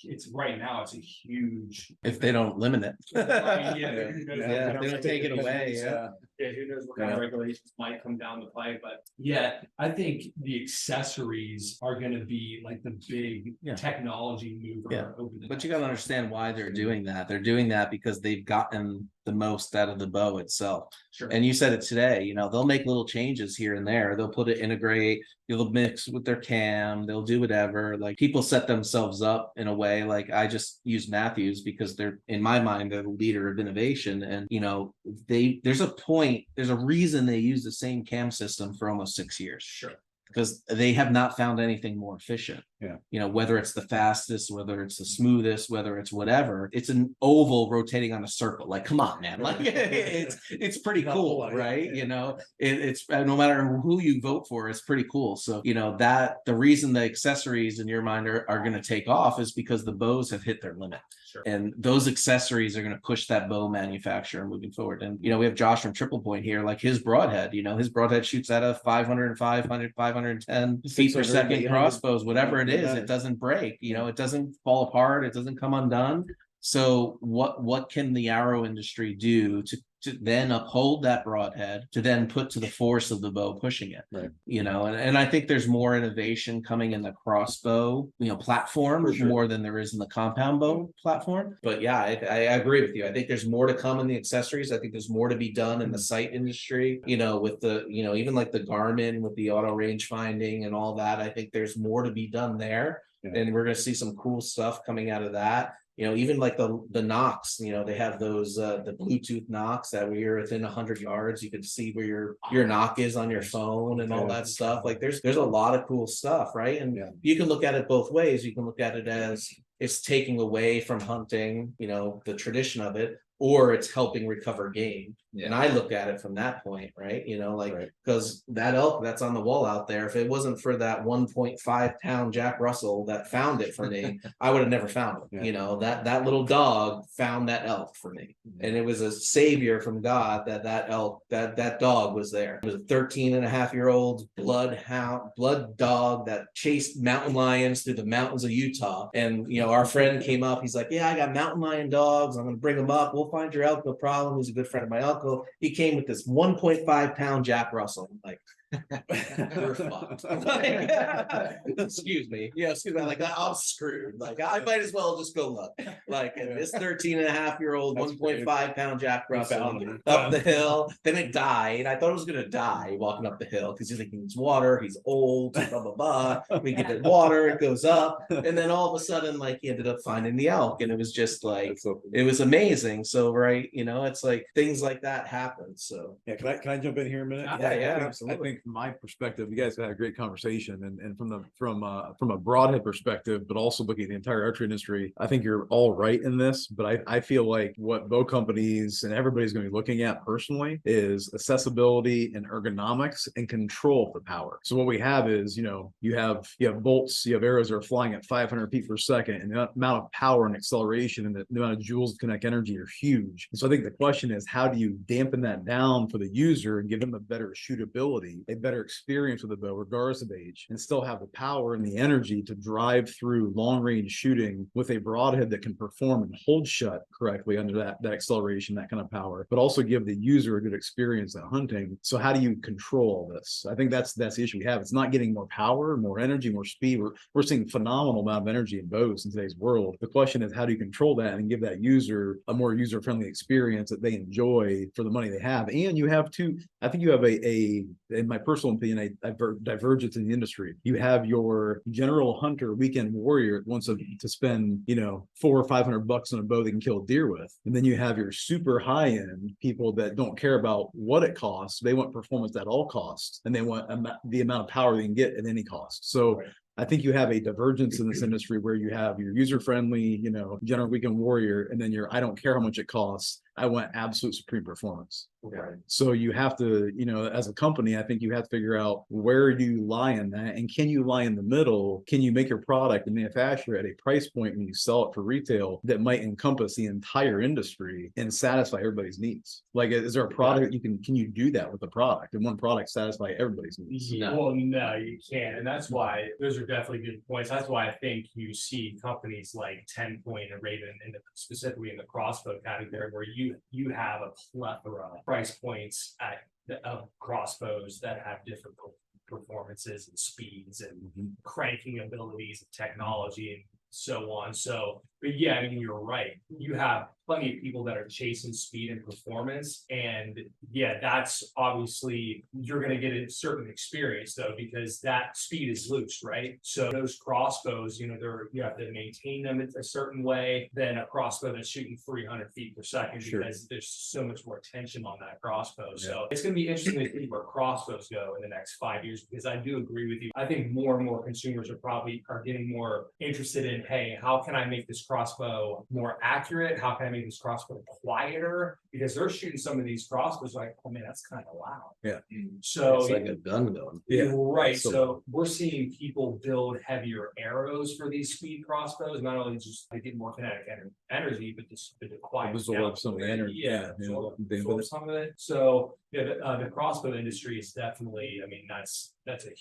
it's right now, it's a huge.
if they don't limit it.
Yeah,
they don't take it away.
Yeah, who knows what kind of regulations might come down the pipe, but yeah, I think the accessories are gonna be like the big technology mover. Over the
But you got to understand why they're doing that. They're doing that because they've gotten the most out of the bow itself.
Sure.
And you said it today, they'll make little changes here and there. They'll integrate, they'll mix with their cam, they'll do whatever. Like people set themselves up in a way. Like I just use Matthews because they're, in my mind, they're the leader of innovation. And, there's a point, there's a reason they use the same cam system for almost 6 years.
Sure.
Because they have not found anything more efficient. Whether it's the fastest, whether it's the smoothest, whether it's whatever, it's an oval rotating on a circle. Like, come on, man. Like it's pretty cool, right? It's no matter who you vote for, it's pretty cool. So, that the reason the accessories in your mind are going to take off is because the bows have hit their limit.
Sure.
And those accessories are going to push that bow manufacturer moving forward. And, we have Josh from Triple Point here, like his broadhead, his broadhead shoots out of 500, 510 feet per second crossbows, whatever it is, it doesn't break, it doesn't fall apart, it doesn't come undone. So what can the arrow industry do to then uphold that broadhead, to then put to the force of the bow pushing it?
Right.
And I think there's more innovation coming in the crossbow, platform,
sure,
more than there is in the compound bow platform. But yeah, I agree with you. I think there's more to come in the accessories. I think there's more to be done in the sight industry, with the, even like the Garmin with the auto range finding and all that. I think there's more to be done there. And we're going to see some cool stuff coming out of that. Even like the knocks, they have those the Bluetooth knocks that when you're within 100 yards, you can see where your knock is on your phone and all that stuff. Like there's a lot of cool stuff, right? And you can look at it both ways. You can look at it as it's taking away from hunting, the tradition of it, or it's helping recover game. And I look at it from that point, right? Because that elk that's on the wall out there, if it wasn't for that 1.5 pound Jack Russell that found it for me, I would have never found it. That little dog found that elk for me. And it was a savior from God that elk, that dog was there. It was a 13-and-a-half-year-old blood dog that chased mountain lions through the mountains of Utah. And, our friend came up, he's like, yeah, I got mountain lion dogs. I'm going to bring them up. We'll find your elk, no problem. He's a good friend of my uncle. He came with this 1.5 pound Jack Russell. Like, we're fucked. Excuse me. Like, I'm screwed. Like, I might as well just go look. Like, and this 13-and-a-half-year-old 1.5 pound Jack Russell up the hill. Then it died. I thought it was gonna die walking up the hill because he needs water. He's old. Blah blah blah. We give it water. It goes up, and then all of a sudden, like, he ended up finding the elk, and it was just like it was amazing. So right, it's like things like that happen. So
can I jump in here a minute?
Yeah, absolutely.
I think
from my perspective, you guys had a great conversation, and from a broadhead perspective, but also looking at the entire archery industry, I think you're all right in this. But I feel like what bow companies and everybody's going to be looking at personally is accessibility and ergonomics and control of the power. So what we have is, you have bolts, you have arrows that are flying at 500 feet per second, and the amount of power and acceleration and the amount of joules of kinetic energy are huge. And so I think the question is, how do you dampen that down for the user and give them a better shootability, a better experience with the bow, regardless of age, and still have the power and the energy to drive through long range shooting with a broadhead that can perform and hold shut correctly under that acceleration, that kind of power, but also give the user a good experience at hunting. So how do you control all this? I think that's the issue we have. It's not getting more power, more energy, more speed. We're seeing phenomenal amount of energy in bows in today's world. The question is, how do you control that and give that user a more user-friendly experience that they enjoy for the money they have? And you have I think you have in my personal opinion, a divergence in the industry. You have your general hunter, weekend warrior that wants to spend, $400 or $500 on a bow they can kill a deer with. And then you have your super high-end people that don't care about what it costs. They want performance at all costs, and they want the amount of power they can get at any cost. So I think you have a divergence in this industry where you have your user-friendly, general weekend warrior, and then I don't care how much it costs. I want absolute supreme performance.
Right.
So you have to, as a company, I think you have to figure out where do you lie in that, and can you lie in the middle? Can you make your product and manufacture at a price point when you sell it for retail that might encompass the entire industry and satisfy everybody's needs? Like, is there a product can you do that with the product, and one product satisfy everybody's needs?
No. Well, no, you can't, and that's why those are definitely good points. That's why I think you see companies like 10 Point and Raven, specifically in the crossbow category, where you have a plethora of price points of crossbows that have different performances and speeds and cranking abilities and technology and so on. So, but yeah, I mean, you're right. You have plenty of people that are chasing speed and performance, and yeah, that's obviously you're going to get a certain experience though, because that speed is loose, right? So those crossbows, you have to maintain them a certain way than a crossbow that's shooting 300 feet per second, because there's so much more tension on that crossbow. So it's going to be interesting to see where crossbows go in the next 5 years, because I do agree with you. I think more and more consumers are getting more interested in, hey, how can I make this crossbow more accurate? How can I make this crossbow quieter? Because they're shooting some of these crossbows like, oh man, that's kind of loud.
Yeah.
So it's like a gun going.
Yeah.
Right. So we're seeing people build heavier arrows for these speed crossbows, not only just to get more kinetic energy, but just to quiet
absorb some of the energy.
Absorb some of it. So the crossbow industry is definitely, I mean, that's a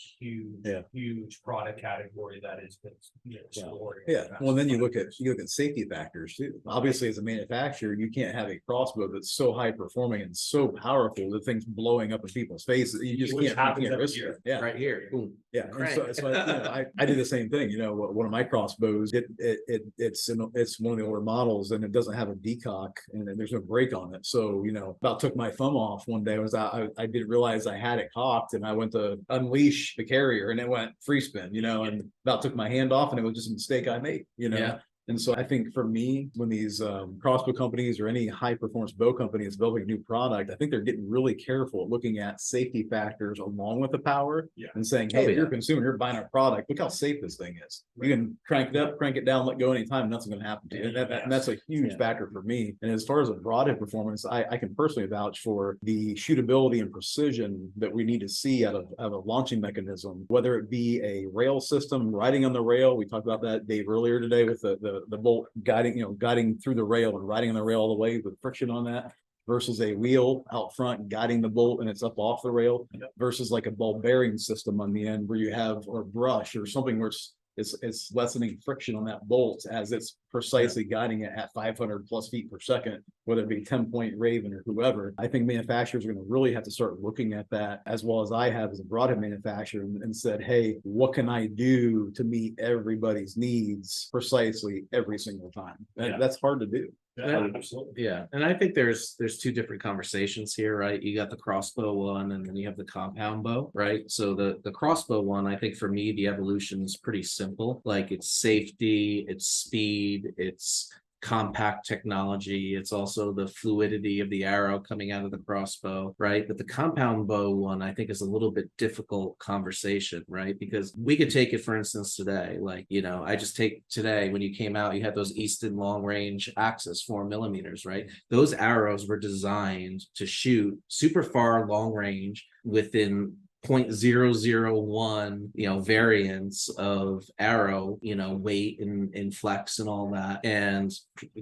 huge product category that is explored.
Yeah. Well, then you look at safety factors too. Obviously, as a manufacturer, you can't have a crossbow that's so high performing and so powerful that thing's blowing up in people's faces. You just can't risk it. Yeah,
right here. Boom.
Yeah. And so I do the same thing. One of my crossbows, it's one of the older models, and it doesn't have a decock, and there's no brake on it. So about took my thumb off one day. I didn't realize I had it cocked, and I went to unleash the carrier, and it went free spin, and about took my hand off, and it was just a mistake I made, Yeah. And so I think for me, when these crossbow companies or any high performance bow company is developing a new product, I think they're getting really careful at looking at safety factors along with the power and saying, hey, if you're a consumer, you're buying our product, look how safe this thing is. You can crank it up, crank it down, let go anytime, nothing's going to happen to you. And that's a huge factor for me. And as far as a broadhead performance, I can personally vouch for the shootability and precision that we need to see out of a launching mechanism, whether it be a rail system, riding on the rail. We talked about that, Dave, earlier today with the bolt guiding through the rail and riding on the rail all the way with friction on that, versus a wheel out front guiding the bolt and it's up off the rail, versus like a ball bearing system on the end where you have, or brush or something where it's lessening friction on that bolt as it's precisely guiding it at 500 plus feet per second, whether it be 10 Point, Raven, or whoever. I think manufacturers are going to really have to start looking at that, as well as I have as a broadhead manufacturer, and said, hey, what can I do to meet everybody's needs precisely every single time? That's hard to do.
Yeah, absolutely.
Yeah. And I think there's two different conversations here, right? You got the crossbow one, and then you have the compound bow, right? So the crossbow one, I think for me, the evolution is pretty simple. Like, it's safety, it's speed, it's compact technology. It's also the fluidity of the arrow coming out of the crossbow, right? But the compound bow one, I think, is a little bit difficult conversation, right? Because we could take it, for instance, today, like, I just take today, when you came out, you had those Easton long range Axis 4mm, right? Those arrows were designed to shoot super far long range within 0.001 variance of arrow weight and flex and all that, and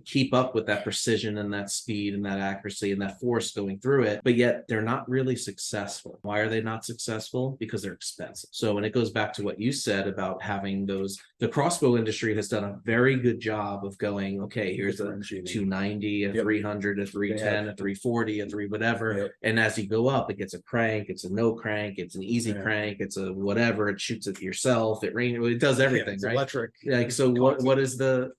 keep up with that precision and that speed and that accuracy and that force going through it, but yet they're not really successful. Why are they not successful? Because they're expensive. So when it goes back to what you said about having those, the crossbow industry has done a very good job of going, okay, here's a 290, a 300, a 310, a 340, a 3 whatever, and as you go up, it gets a crank, it's a no crank, it's an easy crank, it's a whatever, it shoots it yourself, it does everything, right?
Electric.
Like, so what is the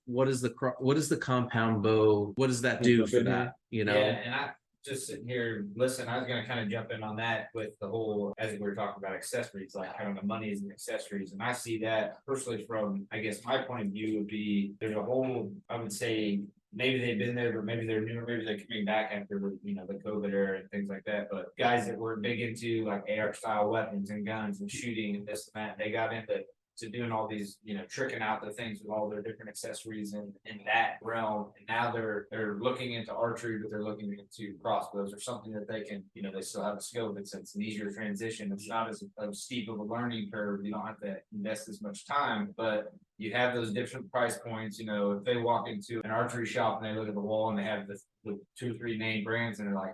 compound bow, what does that do for that?
Yeah, and I just sitting here, listen, I was gonna kind of jump in on that with the whole, as we were talking about accessories, like kind of the money and accessories. And I see that personally from, I guess my point of view would be, there's a whole, I would say, maybe they've been there, but maybe they're new, maybe they're coming back after, the COVID era and things like that. But guys that were big into like AR style weapons and guns and shooting and this and that, they got into doing all these, tricking out the things with all their different accessories in that realm. And now they're looking into archery, but they're looking into crossbows or something that they can, they still have a scope. It's an easier transition. It's not as steep of a learning curve. You don't have to invest as much time, but you have those different price points. If they walk into an archery shop and they look at the wall and they have the 2 or 3 name brands and they're like,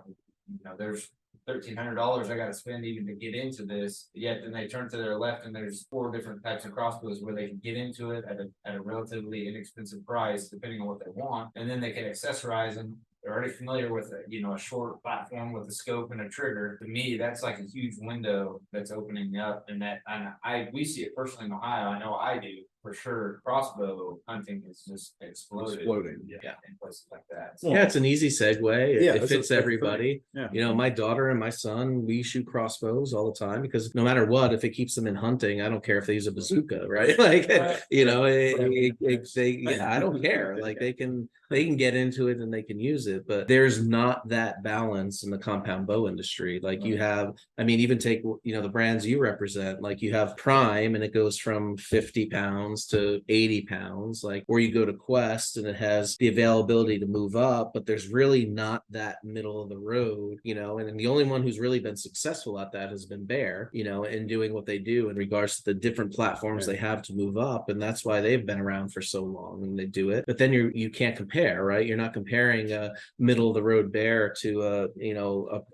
there's $1,300 I got to spend even to get into this. Yet then they turn to their left and there's 4 different types of crossbows where they can get into it at a relatively inexpensive price, depending on what they want, and then they can accessorize them. They're already familiar with a short platform with a scope and a trigger. To me, that's like a huge window that's opening up, and we see it personally in Ohio. I know I do. For sure, crossbow hunting is just exploding. Yeah, in places like that.
Yeah, it's an easy segue.
Yeah,
It fits everybody.
Yeah.
My daughter and my son, we shoot crossbows all the time because no matter what, if it keeps them in hunting, I don't care if they use a bazooka, right? Like, I don't care. Like they can get into it and they can use it, but there's not that balance in the compound bow industry. Like you have, even take, the brands you represent, like you have Prime and it goes from 50 pounds to 80 pounds, like, or you go to Quest and it has the availability to move up, but there's really not that middle of the road, and the only one who's really been successful at that has been Bear, in doing what they do in regards to the different platforms they have to move up. And that's why they've been around for so long and they do it. But then you can't compare, right? You're not comparing a middle of the road Bear to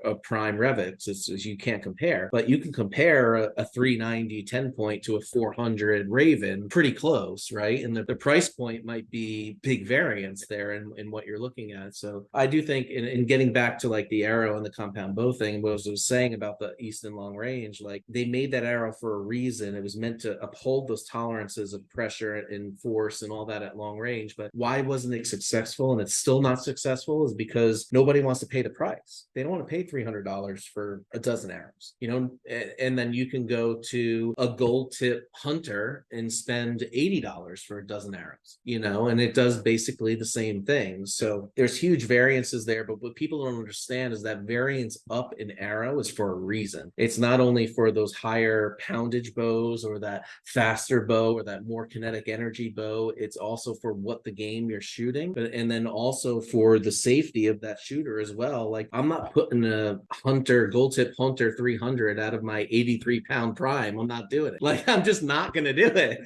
a Prime Revix. You can't compare, but you can compare a 390 10 point to a 400 Raven pretty close, right? And the price point might be big variance there in what you're looking at. So I do think in getting back to like the arrow and the compound bow thing, what I was saying about the Easton long range, like they made that arrow for a reason. It was meant to uphold those tolerances of pressure and force and all that at long range. But why wasn't it successful? And it's still not successful is because nobody wants to pay the price. They don't want to pay $300 for a dozen arrows, and then you can go to a gold tip hunter and spend $80 for a dozen arrows, and it does basically the same thing. So there's huge variances there, but what people don't understand is that variance up in arrow is for a reason. It's not only for those higher poundage bows or that faster bow or that more kinetic energy bow, it's also for what the game you're shooting, and then also for the safety of that shooter as well. Like I'm not putting a gold tip hunter 300 out of my 83 pound Prime. I'm not doing it. Like I'm just not going to do it.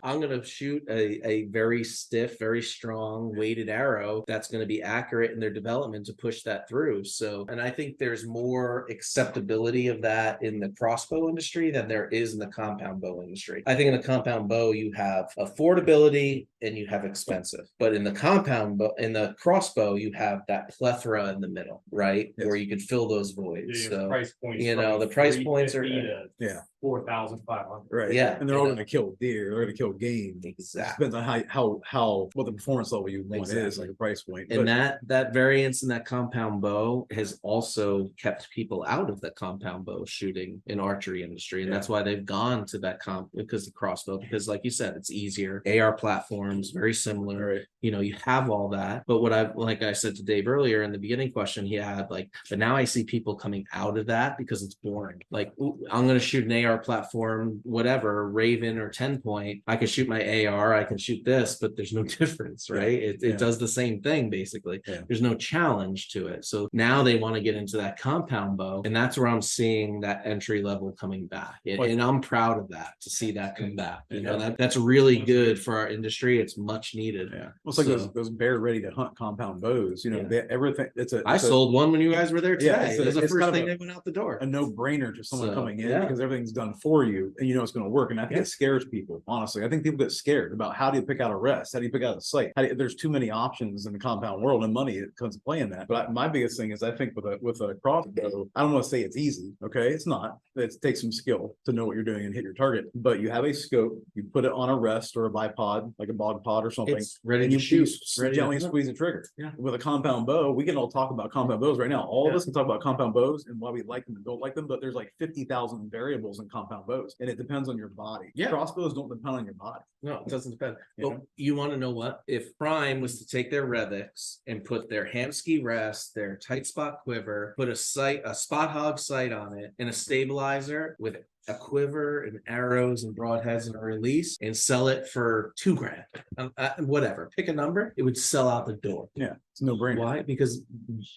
I'm going to shoot a very stiff, very strong weighted arrow that's going to be accurate in their development to push that through. So, and I think there's more acceptability of that in the crossbow industry than there is in the compound bow industry. I think in the compound bow, you have affordability and you have expensive, but in the crossbow, you have that plethora in the middle, right? Yes. Where you can fill those voids. So,
price points
the price points are,
4,500.
Right.
Yeah,
And they're all
you know.
gonna kill deer, they're gonna kill game.
Exactly.
Depends on how what the performance level you want is,
Exactly.
like a price point.
And
But
that variance in that compound bow has also kept people out of the compound bow shooting in archery industry. And that's why they've gone to that because the crossbow, because like you said, it's easier. AR platforms, very similar.
Right.
You know, you have all that. But like I said to Dave earlier in the beginning question, he had like, but now I see people coming out of that because it's boring. Like, ooh, I'm going to shoot an AR platform, whatever, Raven or 10 point. I can shoot my AR, I can shoot this, but there's no difference, right? It does the same thing basically. There's no challenge to it. So now they want to get into that compound bow, and that's where I'm seeing that entry level coming back. And I'm proud of that, to see that come back. You know, that's really good for our industry. It's much needed.
yeah, well, it's like those bear ready to hunt compound bows. You know, everything.
I sold one when you guys were there today. It was the
it's
first
kind of
thing that went out the door.
a no-brainer to someone
So,
coming in
yeah.
because everything's done for you and you know it's going to work. And I think it scares people, honestly. I think people get scared about how do you pick out a rest, how do you pick out a site, there's too many options in the compound world, and money it comes to play in that. But my biggest thing is I think with a crossbow, I don't want to say it's easy. Okay, it's not. It takes some skill to know what you're doing and hit your target. But you have a scope, you put it on a rest or a bipod, like a bog pod or something.
It's ready
and
to
you
shoot.
gently squeeze the trigger.
Yeah.
With a compound bow, we can all talk about compound bows right now. All of us can talk about compound bows and why we like them and don't like them, but there's like 50,000 variables in compound bows, and it depends on your body.
Yeah.
Crossbows don't depend on your body.
No, it doesn't depend.
You
But
know?
you want to know what? If Prime was to take their Revix and put their Hamsky rest, their tight spot quiver, put a spot hog sight on it, and a stabilizer with a quiver and arrows and broadheads and a release, and sell it for $2,000, whatever, pick a number, it would sell out the door.
Yeah, it's no brainer.
Why? Because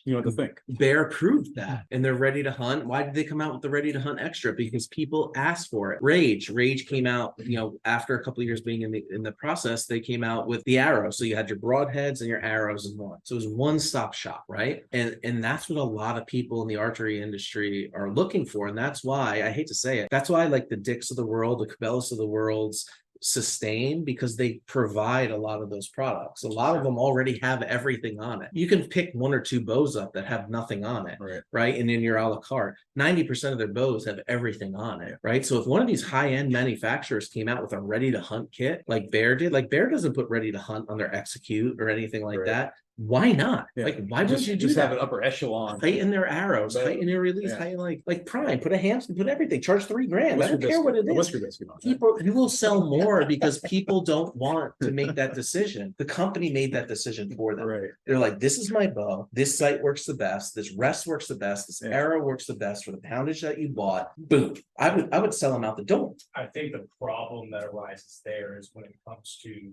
You know what to think.
Bear proved that, and they're ready to hunt. Why did they come out with the ready to hunt extra? Because people asked for it. Rage came out, you know, after a couple of years being in the process, they came out with the arrow. So you had your broadheads and your arrows in one. So it was one-stop shop, right? And that's what a lot of people in the archery industry are looking for. And that's why, I hate to say it, that's why like the Dicks of the world, the Cabela's of the world's sustain, because they provide a lot of those products. A lot of them already have everything on it. You can pick one or two bows up that have nothing on it, right? And in your a la carte, 90% of their bows have everything on it, right? So if one of these high-end manufacturers came out with a ready to hunt kit like Bear did, like Bear doesn't put ready to hunt on their Execute or anything like that. Why not?
Yeah.
Like, why would you do
just
that?
have an upper echelon.
Heighten their arrows,
But-
heighten their release,
yeah.
heighten like Prime, put a hamster, put everything, charge $3,000. I
What's
don't
your
care what it
biscuit?
is.
What's your biscuit on that?
People who will sell more because people don't want to make that decision. The company made that decision for them.
Right.
They're like, this is my bow. This sight works the best. This rest works the best. This
Yeah.
arrow works the best for the poundage that you bought. Boom. I would sell them out the door.
I think the problem that arises there is when it comes to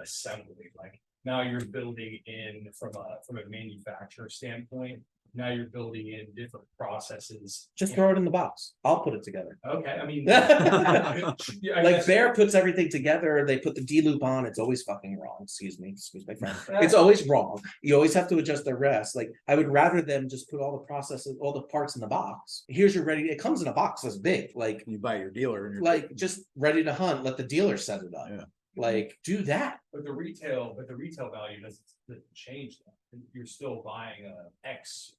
assembly, like now you're building in from a manufacturer standpoint. Now you're building in different processes.
Just throw it in the box. I'll put it together.
Okay, I mean.
Like Bear puts everything together, they put the D loop on, it's always fucking wrong. Excuse my friend. It's always wrong. You always have to adjust the rest. Like I would rather them just put all the processes, all the parts in the box. Here's your ready. It comes in a box that's big. Like
You buy your dealer and you're
like just ready to hunt. Let the dealer set it up.
Yeah.
Like do that.
But the retail value doesn't change that. You're still buying an X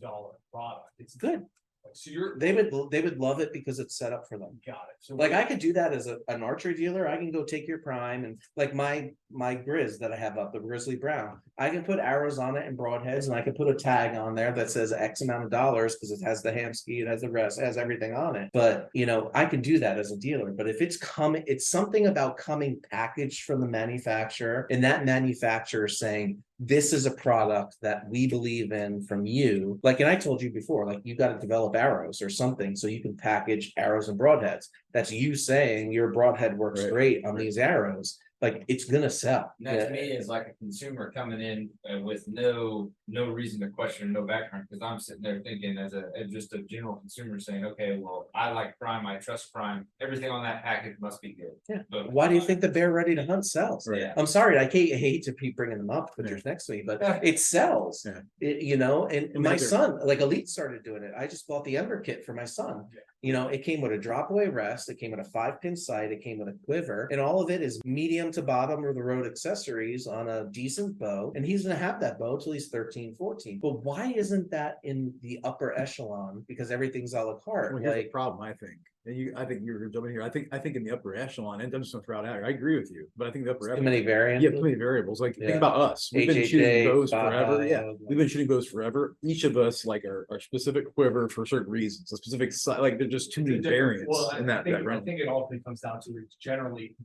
dollar product. It's
Good.
So
They would love it because it's set up for them.
got it. So
Like I could do that as an archery dealer. I can go take your Prime and like my Grizz that I have up, the Grizzly Brown. I can put arrows on it and broadheads, and I can put a tag on there that says X amount of dollars because it has the Hamsky, it has the rest, it has everything on it. But you know, I can do that as a dealer. But if it's something about coming packaged from the manufacturer, and that manufacturer saying, this is a product that we believe in from you. Like, and I told you before, like you got to develop arrows or something so you can package arrows and broadheads. That's you saying your broadhead works great on these arrows. Like it's gonna sell.
That to me is like a consumer coming in with no reason to question, no background, because I'm sitting there thinking as just a general consumer saying, okay, well, I like Prime, I trust Prime, everything on that package must be good.
Yeah.
But
Why do you think the Bear Ready to Hunt sells?
Right.
I'm sorry, I hate to keep bringing them up, but yours next to me, but it sells.
Yeah.
You know, and
And
my
they're-
son, like Elite started doing it. I just bought the Ember kit for my son. You know, it came with a drop away rest, it came with a 5-pin sight, it came with a quiver, and all of it is medium to bottom of the road accessories on a decent bow. And he's gonna have that bow till he's 13, 14. But why isn't that in the upper echelon? Because everything's a la carte.
Well, here's the
Like,
problem, I think. And I think you're jumping here. I think in the upper echelon, and I'm just gonna throw it out here. I agree with you, but I think the upper
Too
echelon,
many variants.
yeah, too many variables. Like
Yeah.
think about us. We've been shooting
HHA,
bows forever. Yeah,
Baja,
we've been shooting bows forever. Each of us like our specific quiver for certain reasons. A specific like there's just too many variants
Well,
in that
I
realm.
think it all comes down to it's generally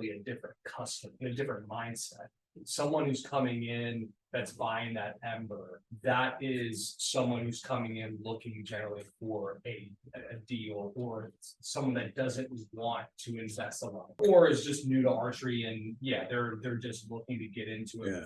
a different custom, a different mindset. Someone who's coming in that's buying that Ember, that is someone who's coming in looking generally for a deal, or someone that doesn't want to invest a lot, or is just new to archery and yeah, they're just looking to get into it.
Yeah.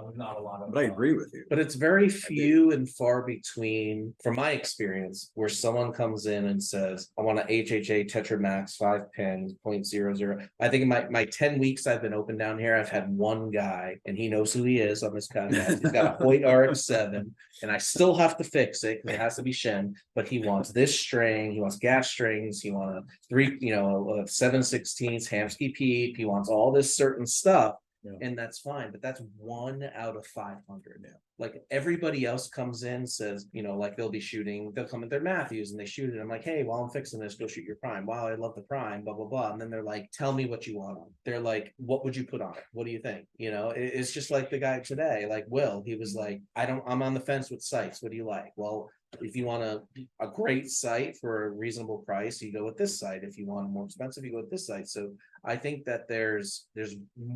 With not a lot of.
But I agree with you.
But it's very few and far between, from my experience, where someone comes in and says, I want an HHA Tetra Max 5 pin 0.00. I think in my 10 weeks I've been open down here, I've had one guy, and he knows who he is on this podcast. He's got a Hoyt RX-7, and I still have to fix it because it has to be Shen, but he wants this string, he wants gas strings, he wants a 7/16 Hamsky Peep, he wants all this certain stuff.
Yeah.
And that's fine, but that's 1 out of 500. Yeah. Like everybody else comes in, says, like they'll come at their Matthews and they shoot it. I'm like, hey, while I'm fixing this, go shoot your prime. Wow, I love the prime, blah, blah, blah. And then they're like, tell me what you want on. They're like, what would you put on it? What do you think? It's just like the guy today, like Will, he was like, I'm on the fence with sights. What do you like? Well, if you want a great sight for a reasonable price, you go with this site. If you want a more expensive, you go with this site. So I think that there's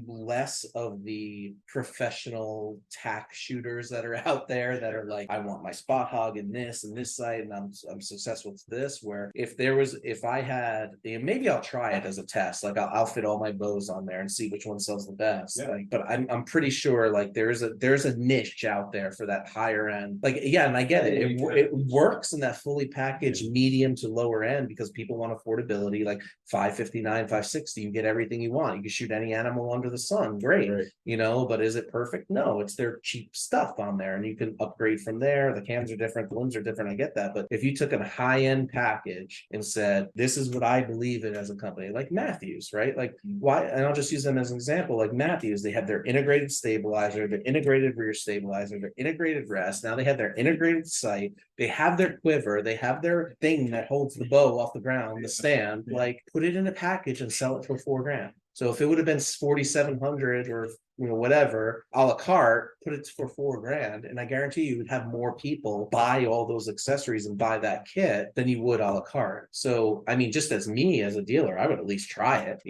less of the professional tack shooters that are out there that are like, I want my spot hog in this and this site, and I'm successful with this. Where if I had, maybe I'll try it as a test. Like I'll fit all my bows on there and see which one sells the best.
Yeah.
Like, but I'm pretty sure like there's a niche out there for that higher end. Like yeah, and I get it. It works in that fully packaged medium to lower end because people want affordability. Like 559, 560, you get everything you want. You can shoot any animal under the sun. Great. Right. But is it perfect? No, it's their cheap stuff on there, and you can upgrade from there. The cams are different, the limbs are different. I get that. But if you took a high-end package and said, this is what I believe in as a company, like Matthews, right? Like why, and I'll just use them as an example, like Matthews, they have their integrated stabilizer, their integrated rear stabilizer, their integrated rest. Now they have their integrated sight. They have their quiver, they have their thing that holds the bow off the ground, the stand, like put it in a package and sell it for $4,000. So if it would have been 4,700 or whatever, a la carte, put it for $4,000, and I guarantee you would have more people buy all those accessories and buy that kit than you would a la carte. So I mean, just as me as a dealer, I would at least try it.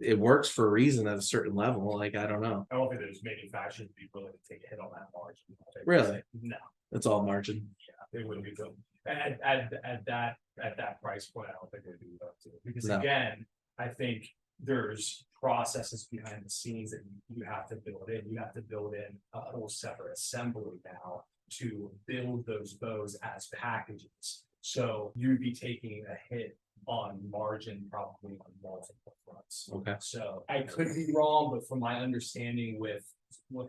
It works for a reason at a certain level. Like I don't know.
I don't think there's manufacturers be willing to take a hit on that margin.
Really?
No.
It's all margin.
Yeah, they wouldn't be willing. At that price point, I don't think they'd be willing to. Because again, I think there's processes behind the scenes that you have to build in. You have to build in a whole separate assembly now to build those bows as packages. So you'd be taking a hit on margin probably on multiple fronts. Okay. So I could be wrong, but from my understanding with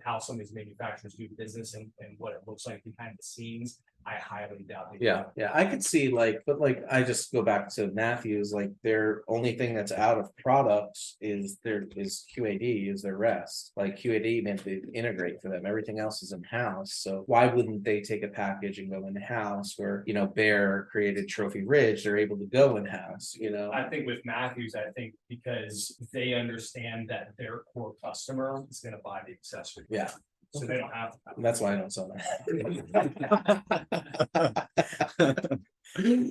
how some of these manufacturers do business and what it looks like behind the scenes, I highly doubt it.
Yeah, I could see but I just go back to Matthews, like their only thing that's out of products is QAD, is their rest. Like QAD meant to integrate for them. Everything else is in-house. So why wouldn't they take a package and go in-house where, Bear created Trophy Ridge, they're able to go in-house,
I think with Matthews, I think because they understand that their core customer is going to buy the accessory.
Yeah.
So they don't have to.
That's why I don't sell that.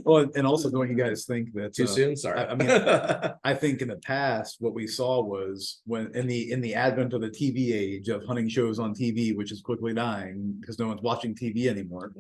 Well, and also don't you guys think that
Too soon? Sorry.
I mean, I think in the past, what we saw was when in the advent of the TV age of hunting shows on TV, which is quickly dying because no one's watching TV anymore.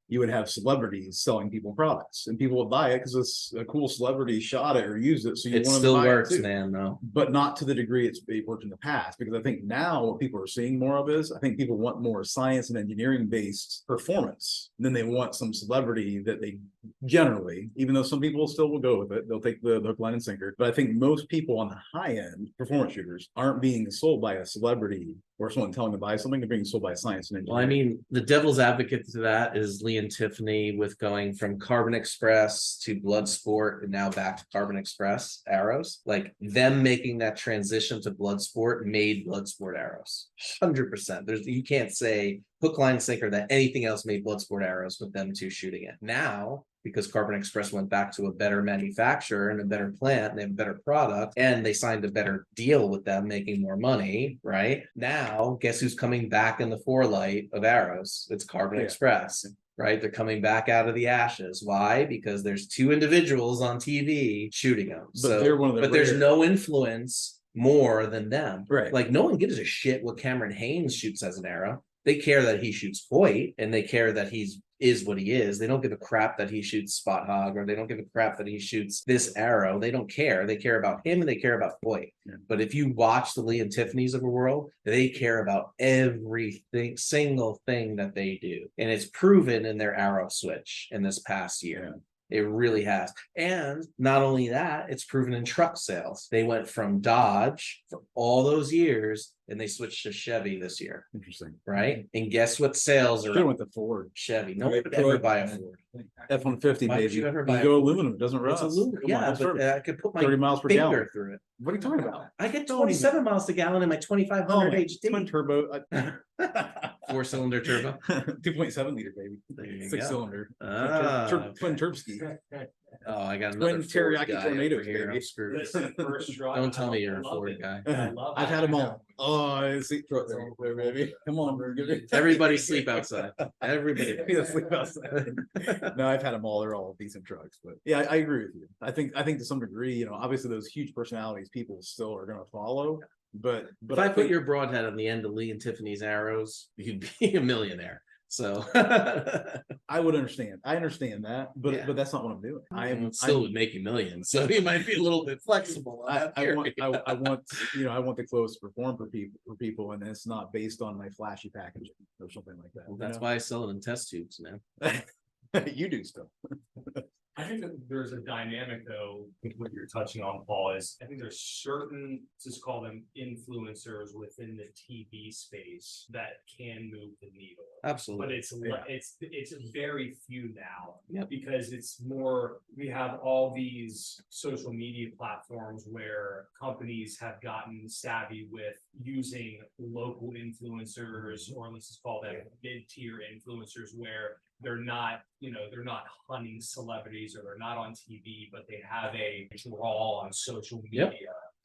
You would have celebrities selling people products, and people would buy it because it's a cool celebrity shot it or used it. So you
it
want
still
to buy
works,
it too.
man. No,
but not to the degree it worked in the past. Because I think now what people are seeing more of is I think people want more science and engineering based performance. And then they want some celebrity that they generally, even though some people still will go with it, they'll take the hook, line, and sinker. But I think most people on the high end performance shooters aren't being sold by a celebrity or someone telling them to buy something. They're being sold by science and engineering.
well, I mean, the devil's advocate to that is Lee and Tiffany with going from Carbon Express to Bloodsport and now back to Carbon Express arrows. Like them making that transition to Bloodsport made Bloodsport arrows 100%. You can't say hook, line, sinker that anything else made Bloodsport arrows with them two shooting it. Now because Carbon Express went back to a better manufacturer and a better plant and they have a better product and they signed a better deal with them, making more money, right? Now, guess who's coming back in the forelight of arrows? It's Carbon Express. Right, they're coming back out of the ashes. Why? Because there's two individuals on TV shooting them.
But they're one of the
but there's no influence more than them.
Right.
Like no one gives a shit what Cameron Haynes shoots as an arrow. They care that he shoots Hoyt, and they care that he's is what he is. They don't give a crap that he shoots Spot Hog, or they don't give a crap that he shoots this arrow. They don't care. They care about him and they care about Hoyt. Yeah. But if you watch the Lee and Tiffany's of the world, they care about everything, single thing that they do. And it's proven in their arrow switch in this past year. Yeah. It really has. And not only that, it's proven in truck sales. They went from Dodge for all those years and they switched to Chevy this year.
Interesting.
Right? And guess what sales are?
They went to Ford.
Chevy. No one would ever buy a Ford.
F-150,
Why would you ever buy
go aluminum, it doesn't rust.
It's aluminum. Yeah, but I could put my
30 miles per
finger
gallon
through it.
What are you talking about?
I get 27 miles a gallon in my 2500 HD.
Twin turbo.
4-cylinder turbo.
2.7 liter, baby.
There you
6-cylinder.
Ah,
Twin Turbski.
Oh, I got another
Twin teriyaki
Ford guy
tornado
over here.
baby.
I'm screwed.
Listen, first drive,
Don't tell me you're a
love
Ford
it.
guy.
I love
I've
it.
had them all. Oh, seat throat there, baby. Come on, bro. Give me.
Everybody sleep outside. Everybody.
Yeah, sleep outside. No, I've had them all. They're all decent trucks, but yeah, I agree with you. I think to some degree, you know, obviously those huge personalities, people still are going to follow. But
if I put your broadhead on the end of Lee and Tiffany's arrows, you'd be a millionaire. So
I would understand. I understand that, but
Yeah.
but that's not what I'm doing. I am
still would make you millions. So you might be a little bit flexible.
I want you know, I want the clothes to perform for people, and it's not based on my flashy packaging or something like that.
Well, that's why I sell it in test tubes, man.
You do still.
I think that there's a dynamic though, with what you're touching on, Paul, is I think there's certain, let's just call them influencers within the TV space that can move the needle.
Absolutely.
But it's very few now.
Yep.
Because it's more, we have all these social media platforms where companies have gotten savvy with using local influencers, or let's just call them mid-tier influencers, where they're not hunting celebrities, or they're not on TV, but they have a draw on social media.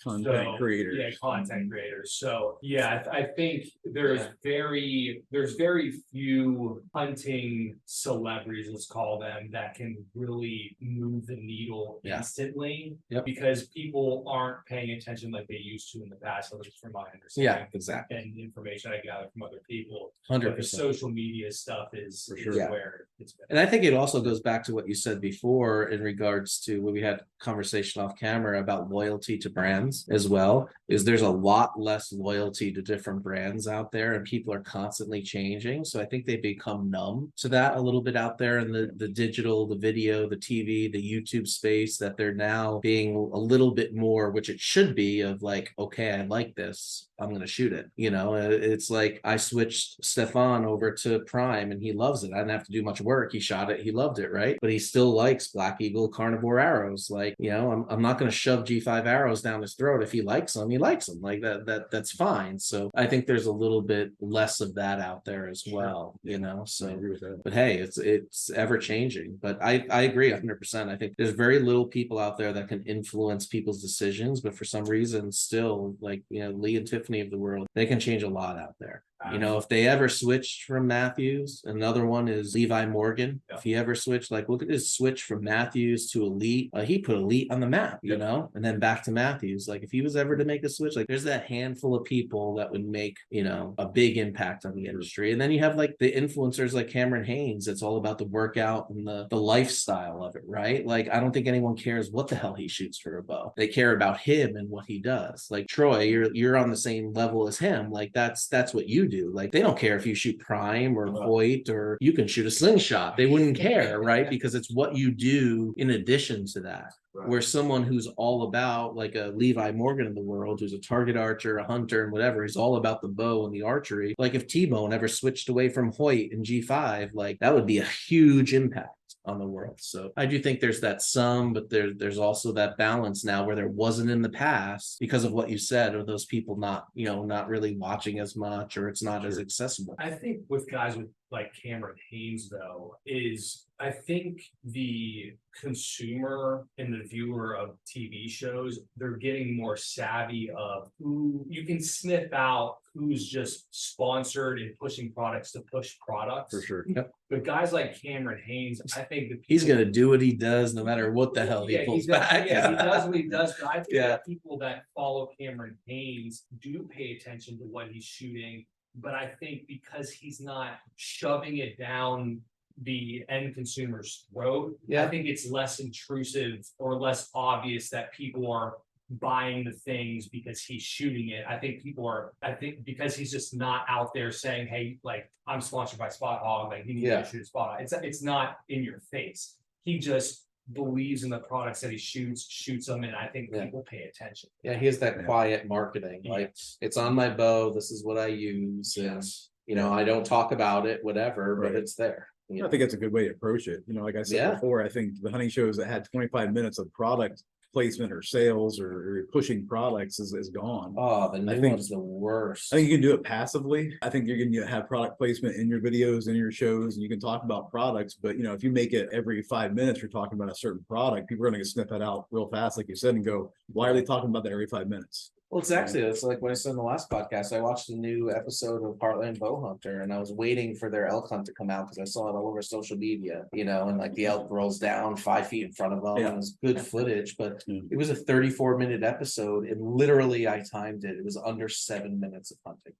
Content creators.
Yeah, content creators. So yeah, I think there's very few hunting celebrities, let's call them, that can really move the needle instantly.
Yep.
Because people aren't paying attention like they used to in the past, at least from my understanding.
Yeah, exactly.
And information I gather from other people.
100%.
But the social media stuff is where it's been.
And I think it also goes back to what you said before in regards to when we had conversation off camera about loyalty to brands as well, is there's a lot less loyalty to different brands out there, and people are constantly changing. So I think they become numb to that a little bit out there in the digital, the video, the TV, the YouTube space, that they're now being a little bit more, which it should be, of like, okay, I like this, I'm going to shoot it. You know, it's like I switched Stefan over to Prime and he loves it. I didn't have to do much work. He shot it. He loved it. Right. But he still likes Black Eagle carnivore arrows. Like, you know, I'm not going to shove G5 arrows down his throat. If he likes them, he likes them. Like that's fine. So I think there's a little bit less of that out there as well, you know, so, but hey, it's ever changing, but I agree 100%. I think there's very little people out there that can influence people's decisions, but for some reason still, like, you know, Lee and Tiffany of the world, they can change a lot out there. You know, if they ever switched from Matthews, another one is Levi Morgan. If he ever switched, like, look at his switch from Matthews to Elite. He put Elite on the map, you know, and then back to Matthews. Like, if he was ever to make a switch, like, there's that handful of people that would make, you know, a big impact on the industry. And then you have like the influencers like Cameron Haynes. It's all about the workout and the lifestyle of it, right? Like, I don't think anyone cares what the hell he shoots for a bow. They care about him and what he does. Like, Troy, you're on the same level as him. Like, that's what you do. Like, they don't care if you shoot Prime or Hoyt, or you can shoot a slingshot. They wouldn't care, right? Because it's what you do in addition to that. Right. Where someone who's all about, like a Levi Morgan in the world, who's a target archer, a hunter, and whatever, he's all about the bow and the archery. Like, if T-Bone ever switched away from Hoyt and G5, like, that would be a huge impact on the world. So I do think there's that some, but there's also that balance now where there wasn't in the past because of what you said, or those people not really watching as much, or it's not as accessible.
I think with guys with like Cameron Haynes though, is I think the consumer and the viewer of TV shows, they're getting more savvy of who you can sniff out who's just sponsored and pushing products to push products.
For sure.
But guys like Cameron Haynes, I think that
He's gonna do what he does no matter what the hell he pulls back.
he does what he does, but I think that people that follow Cameron Haynes do pay attention to what he's shooting. But I think because he's not shoving it down the end consumer's throat, I think it's less intrusive or less obvious that people are buying the things because he's shooting it. I think because he's just not out there saying, hey, like, I'm sponsored by Spot Hog, like, you need to shoot a Spot Hog. It's not in your face. He just believes in the products that he shoots them, and I think people pay attention.
Yeah, he has that quiet marketing, like, it's on my bow, this is what I use, and, you know, I don't talk about it, whatever, but it's there.
I think that's a good way to approach it. You know, like I said before, I think the hunting shows that had 25 minutes of product placement or sales or pushing products is gone.
Oh, the new one's the worst.
I think you can do it passively. I think you're going to have product placement in your videos, in your shows, and you can talk about products. But, you know, if you make it every 5 minutes, you're talking about a certain product, people are going to sniff that out real fast, like you said, and go, why are they talking about that every 5 minutes?
Well, it's like what I said in the last podcast. I watched a new episode of Heartland Bow Hunter, and I was waiting for their elk hunt to come out because I saw it all over social media, you know, and like the elk rolls down 5 feet in front of them. And it was good footage, but it was a 34-minute episode, and literally I timed it. It was under 7 minutes of hunting.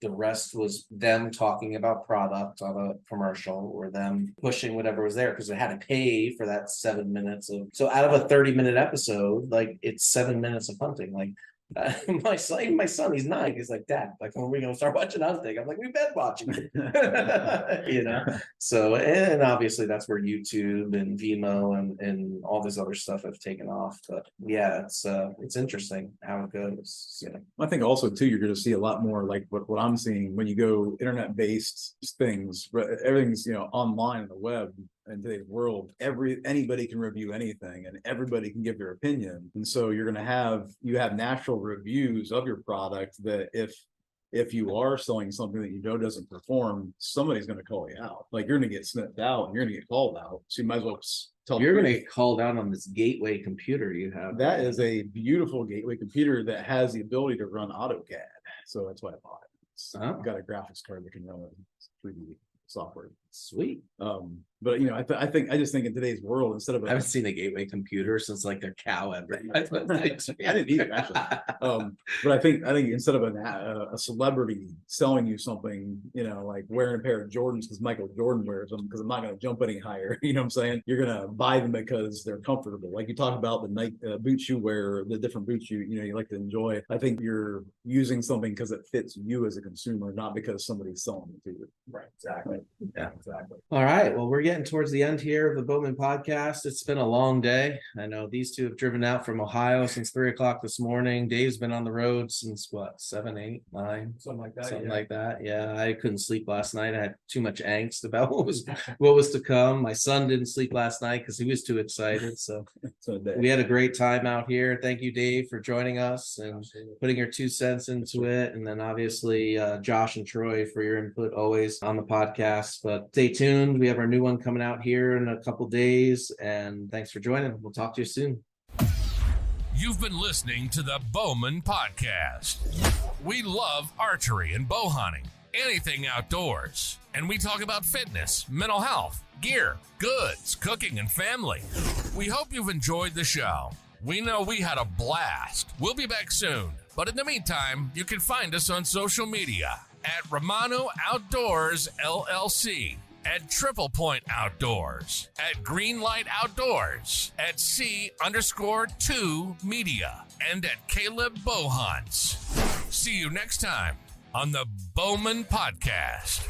The rest was them talking about product on a commercial or them pushing whatever was there because they had to pay for that 7 minutes of. So out of a 30-minute episode, like, it's 7 minutes of hunting. Like, my son, he's 9. He's like, Dad, like, when are we gonna start watching hunting? I'm like, we've been watching it. You know. So, and obviously that's where YouTube and Vimeo and all this other stuff have taken off. But yeah, it's interesting how it goes. You know?
I think also too, you're going to see a lot more like what I'm seeing when you go internet-based things. Everything's, you know, online on the web. In today's world, anybody can review anything and everybody can give their opinion. And so you're going to have natural reviews of your product that if you are selling something that you know doesn't perform, somebody's going to call you out. Like, you're going to get sniffed out and you're going to get called out. So you might as well tell.
You're going to get called out on this gateway computer you have.
That is a beautiful gateway computer that has the ability to run AutoCAD. So that's why I bought it. It's got a graphics card that can run 3D software.
Sweet.
But you know, I just think in today's world, instead of
I haven't seen a gateway computer since like their cow advertisement.
I didn't either, actually. But I think instead of a celebrity selling you something, you know, like wearing a pair of Jordans because Michael Jordan wears them, because I'm not going to jump any higher. You know what I'm saying? You're going to buy them because they're comfortable. Like you talk about the Nike boots you wear, the different boots you like to enjoy. I think you're using something because it fits you as a consumer, not because somebody's selling it to you.
Right. Exactly. Yeah. Exactly.
All right. Well, we're getting towards the end here of the Bowmen podcast. It's been a long day. I know these two have driven out from Ohio since 3 o'clock this morning. Dave's been on the road since what, 7, 8, 9,
something like that.
Something like that. Yeah, I couldn't sleep last night. I had too much angst about what was to come. My son didn't sleep last night because he was too excited. So we had a great time out here. Thank you, Dave, for joining us and putting your 2 cents into it. And then obviously Josh and Troy for your input always on the podcast. But stay tuned. We have our new one coming out here in a couple days, and thanks for joining. We'll talk to you soon.
You've been listening to the Bowmen Podcast. We love archery and bow hunting, anything outdoors, and we talk about fitness, mental health, gear, goods, cooking, and family. We hope you've enjoyed the show. We know we had a blast. We'll be back soon, but in the meantime, you can find us on social media at Romano Outdoors LLC, at Triple Point Outdoors, at Greenlight Outdoors, at C_2 Media, and at Caleb Bow Hunts. See you next time on the Bowmen Podcast.